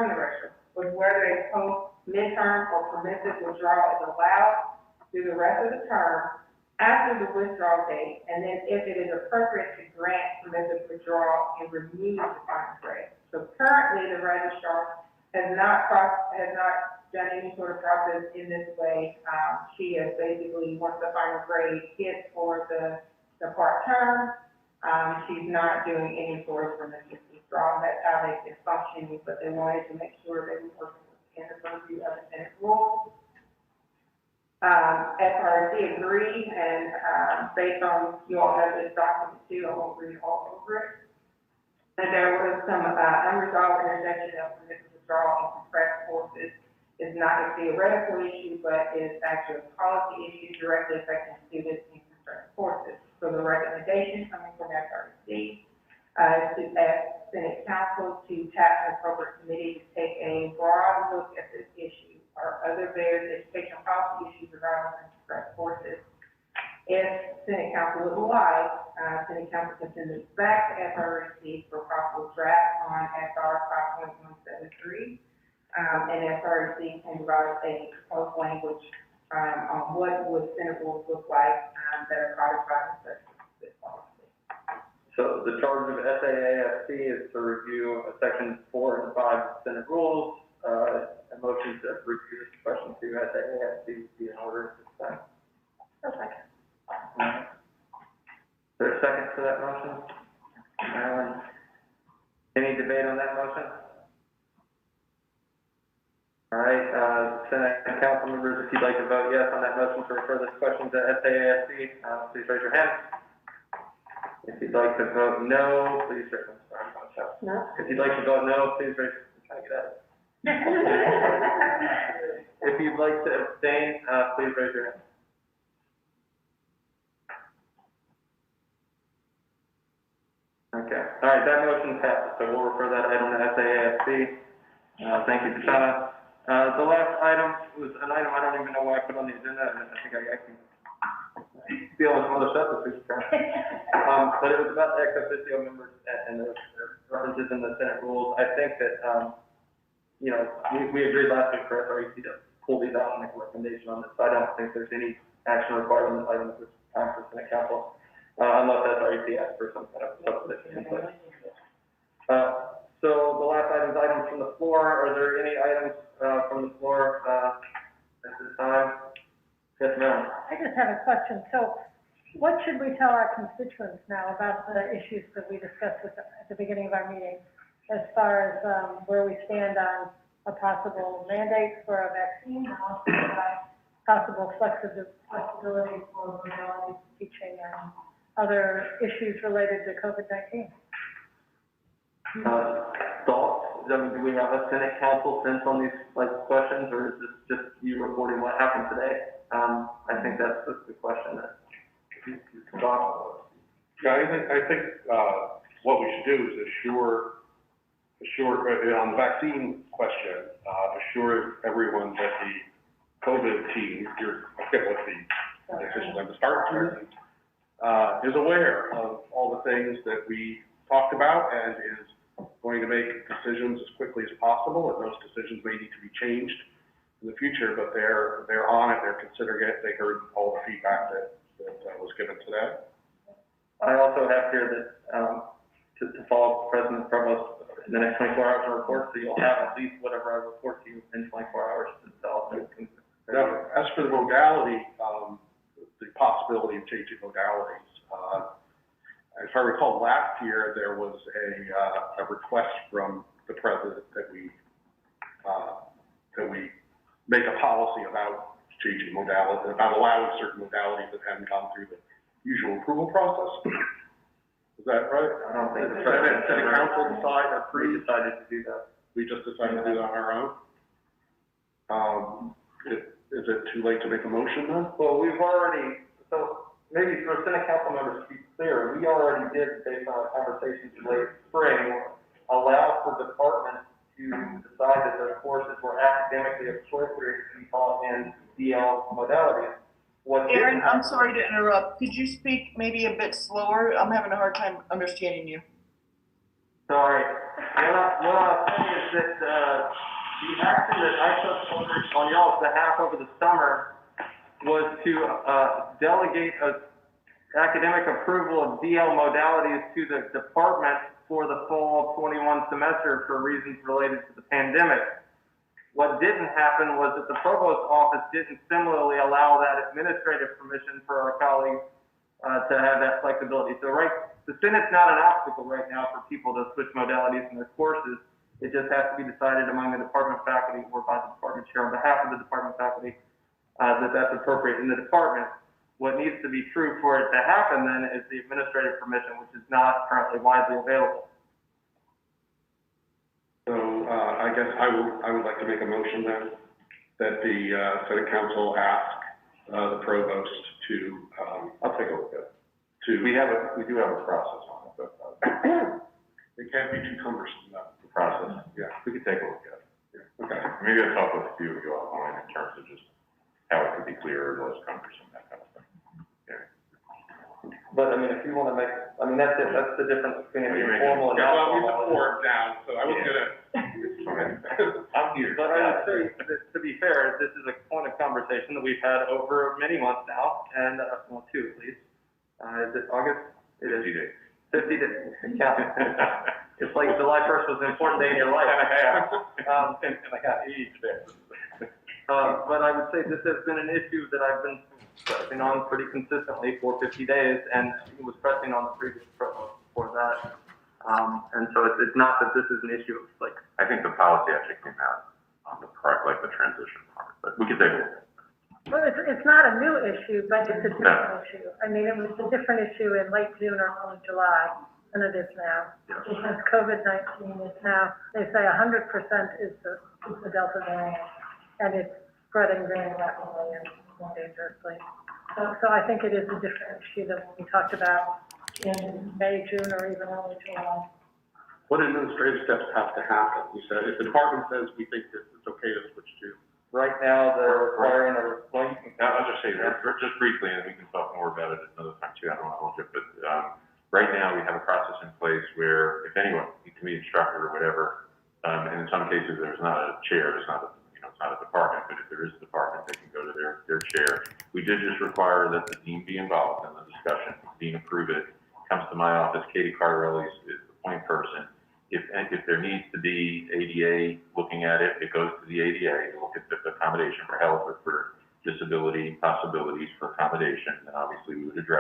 was whether a post-midterm or permissive withdrawal is allowed through the rest of the term after the withdrawal date, and then if it is appropriate to grant permissive withdrawal and remove the final grade. So currently, the registrar has not done any sort of process in this way. She has basically, once the final grade hits for the part term, she's not doing any sort of permissive withdrawal. That's how they've been functioning, but they wanted to make sure they were working within the purview of the Senate rules. FRC agreed, and based on, you all have this document too, I won't read all over it. And there was some unresolved intersection of permissive withdrawal and compressed courses. Is not a theoretical issue, but is actually a policy issue directly affecting students in compressed courses. So the recommendation coming from FRC is to ask Senate Council to task an appropriate committee to take a broad look at this issue or other various educational policy issues regarding compressed courses. If Senate Council would like, Senate Council can send this back to FRC for possible draft on SR 5.173. And FRC can provide a proposed language on what would Senate rules look like that are codified in this policy. So the charge of SAAFC is to review Section 4 and 5 of Senate rules. A motion to review this question to SAAFC would be in order at this time. Okay. Is there a second to that motion? Marilyn? Any debate on that motion? All right, Senate and Council members, if you'd like to vote yes on that motion to refer this question to SAAFC, please raise your hand. If you'd like to vote no, please raise your hand. No. If you'd like to vote no, please raise, I'm trying to get at it. If you'd like to abstain, please raise your hand. Okay, all right, that motion passes, so we'll refer that item to SAAFC. Thank you, Tashana. The last item was an item I don't even know why I put on the agenda, and I think I can deal with some other stuff this week. But it was about the ex officio members and their references in the Senate rules. I think that, you know, we agreed last week for SREC to pull these out and make a recommendation on this, so I don't think there's any action required on this item at this time for Senate Council, unless SREC asks for some kind of substitution in place. So the last items from the floor, are there any items from the floor, at this time? Yes, ma'am. I just have a question. So what should we tell our constituents now about the issues that we discussed at the beginning of our meeting, as far as where we stand on a possible mandate for a vaccine, and also about possible flexibility for modalities teaching and other issues related to COVID-19? Thoughts? I mean, do we have a Senate council sense on these questions, or is this just you reporting what happened today? I think that's the question that Yeah, I think what we should do is assure on the vaccine question, assure everyone that the COVID team, I forget what the official name, the start team, is aware of all the things that we talked about and is going to make decisions as quickly as possible, and those decisions may need to be changed in the future, but they're on it, they're considering it, they heard all the feedback that was given today. I also have here that, to follow President Provost, in the next 24 hours of report, so you'll have at least whatever I report to you in 24 hours to tell. Now, as for the modality, the possibility of changing modalities, if I recall, last year there was a request from the president that we make a policy about changing modality, about allowing certain modalities that hadn't gone through the usual approval process. Is that right? I don't think Did the council decide or approve? We decided to do that. We just decided to do that on our own? Is it too late to make a motion then? Well, we've already, so maybe for Senate council members to be clear, we already did, based on our conversations in late spring, allow for departments to decide that their courses were academically appropriate to be taught in DL modalities. Aaron, I'm sorry to interrupt. Could you speak maybe a bit slower? I'm having a hard time understanding you. Sorry. What I'm saying is that the action that I took on y'all's behalf over the summer was to delegate academic approval of DL modalities to the department for the fall 21 semester for reasons related to the pandemic. What didn't happen was that the provost's office didn't similarly allow that administrative permission for our colleagues to have that flexibility. So the Senate's not an obstacle right now for people to switch modalities in their courses. It just has to be decided among the department faculty or by the department chair on behalf of the department faculty that that's appropriate in the department. What needs to be true for it to happen then is the administrative permission, which is not currently widely available. So I guess I would like to make a motion then that the Senate Council ask the provost to, I'll take a look at it. We do have a process on it, but it can't be too cumbersome, the process. Yeah, we could take a look at it. Yeah. Okay. Maybe I'll talk with a few of you offline in terms of just how it could be clearer, less cumbersome, that kind of thing. Yeah. But I mean, if you want to make, I mean, that's it. That's the difference between informal and well, we informal. put the board down, so I was gonna. I'm here. But I would say, that, to be fair, this is a point of conversation that we've had over many months now, and, well, 2 at least. Is it August? It is. 50 days. 50 days. Yeah. It's like July 1st was an important day in your life. And I got each day. But I would say this has been an issue that I've been pressing on pretty consistently for 50 days, and he was pressing on the previous proposal before that. And so it's not that this is an issue of like. I think the policy actually came out on the part, like the transition part, but we could take a look. Well, it's not a new issue, but it's a different issue. I mean, it was a different issue in late June or early July than it is now. Yes. Because COVID-19 is now, they say 100% is the Delta variant, and it's spreading very rapidly and more dangerously. So I think it is a different issue than what we talked about in May, June, or even early July. What administrative steps have to happen? You said, if the department says we think that it's okay to switch to. Right now, they're requiring well, you can. I'll just say that just briefly, and we can talk more about it another time too. I don't want to hold you, but right now we have a process in place where if anyone, it can be instructor or whatever, and in some cases there's not a chair, it's not a department, but if there is a department, they can go to their chair. We did just require that the dean be involved in the discussion. The dean approve it, comes to my office. Katie Cardarelli is the point person. if there needs to be ADA looking at it, it goes to the ADA to look at the accommodation for health or for disability possibilities for accommodation, and obviously we would address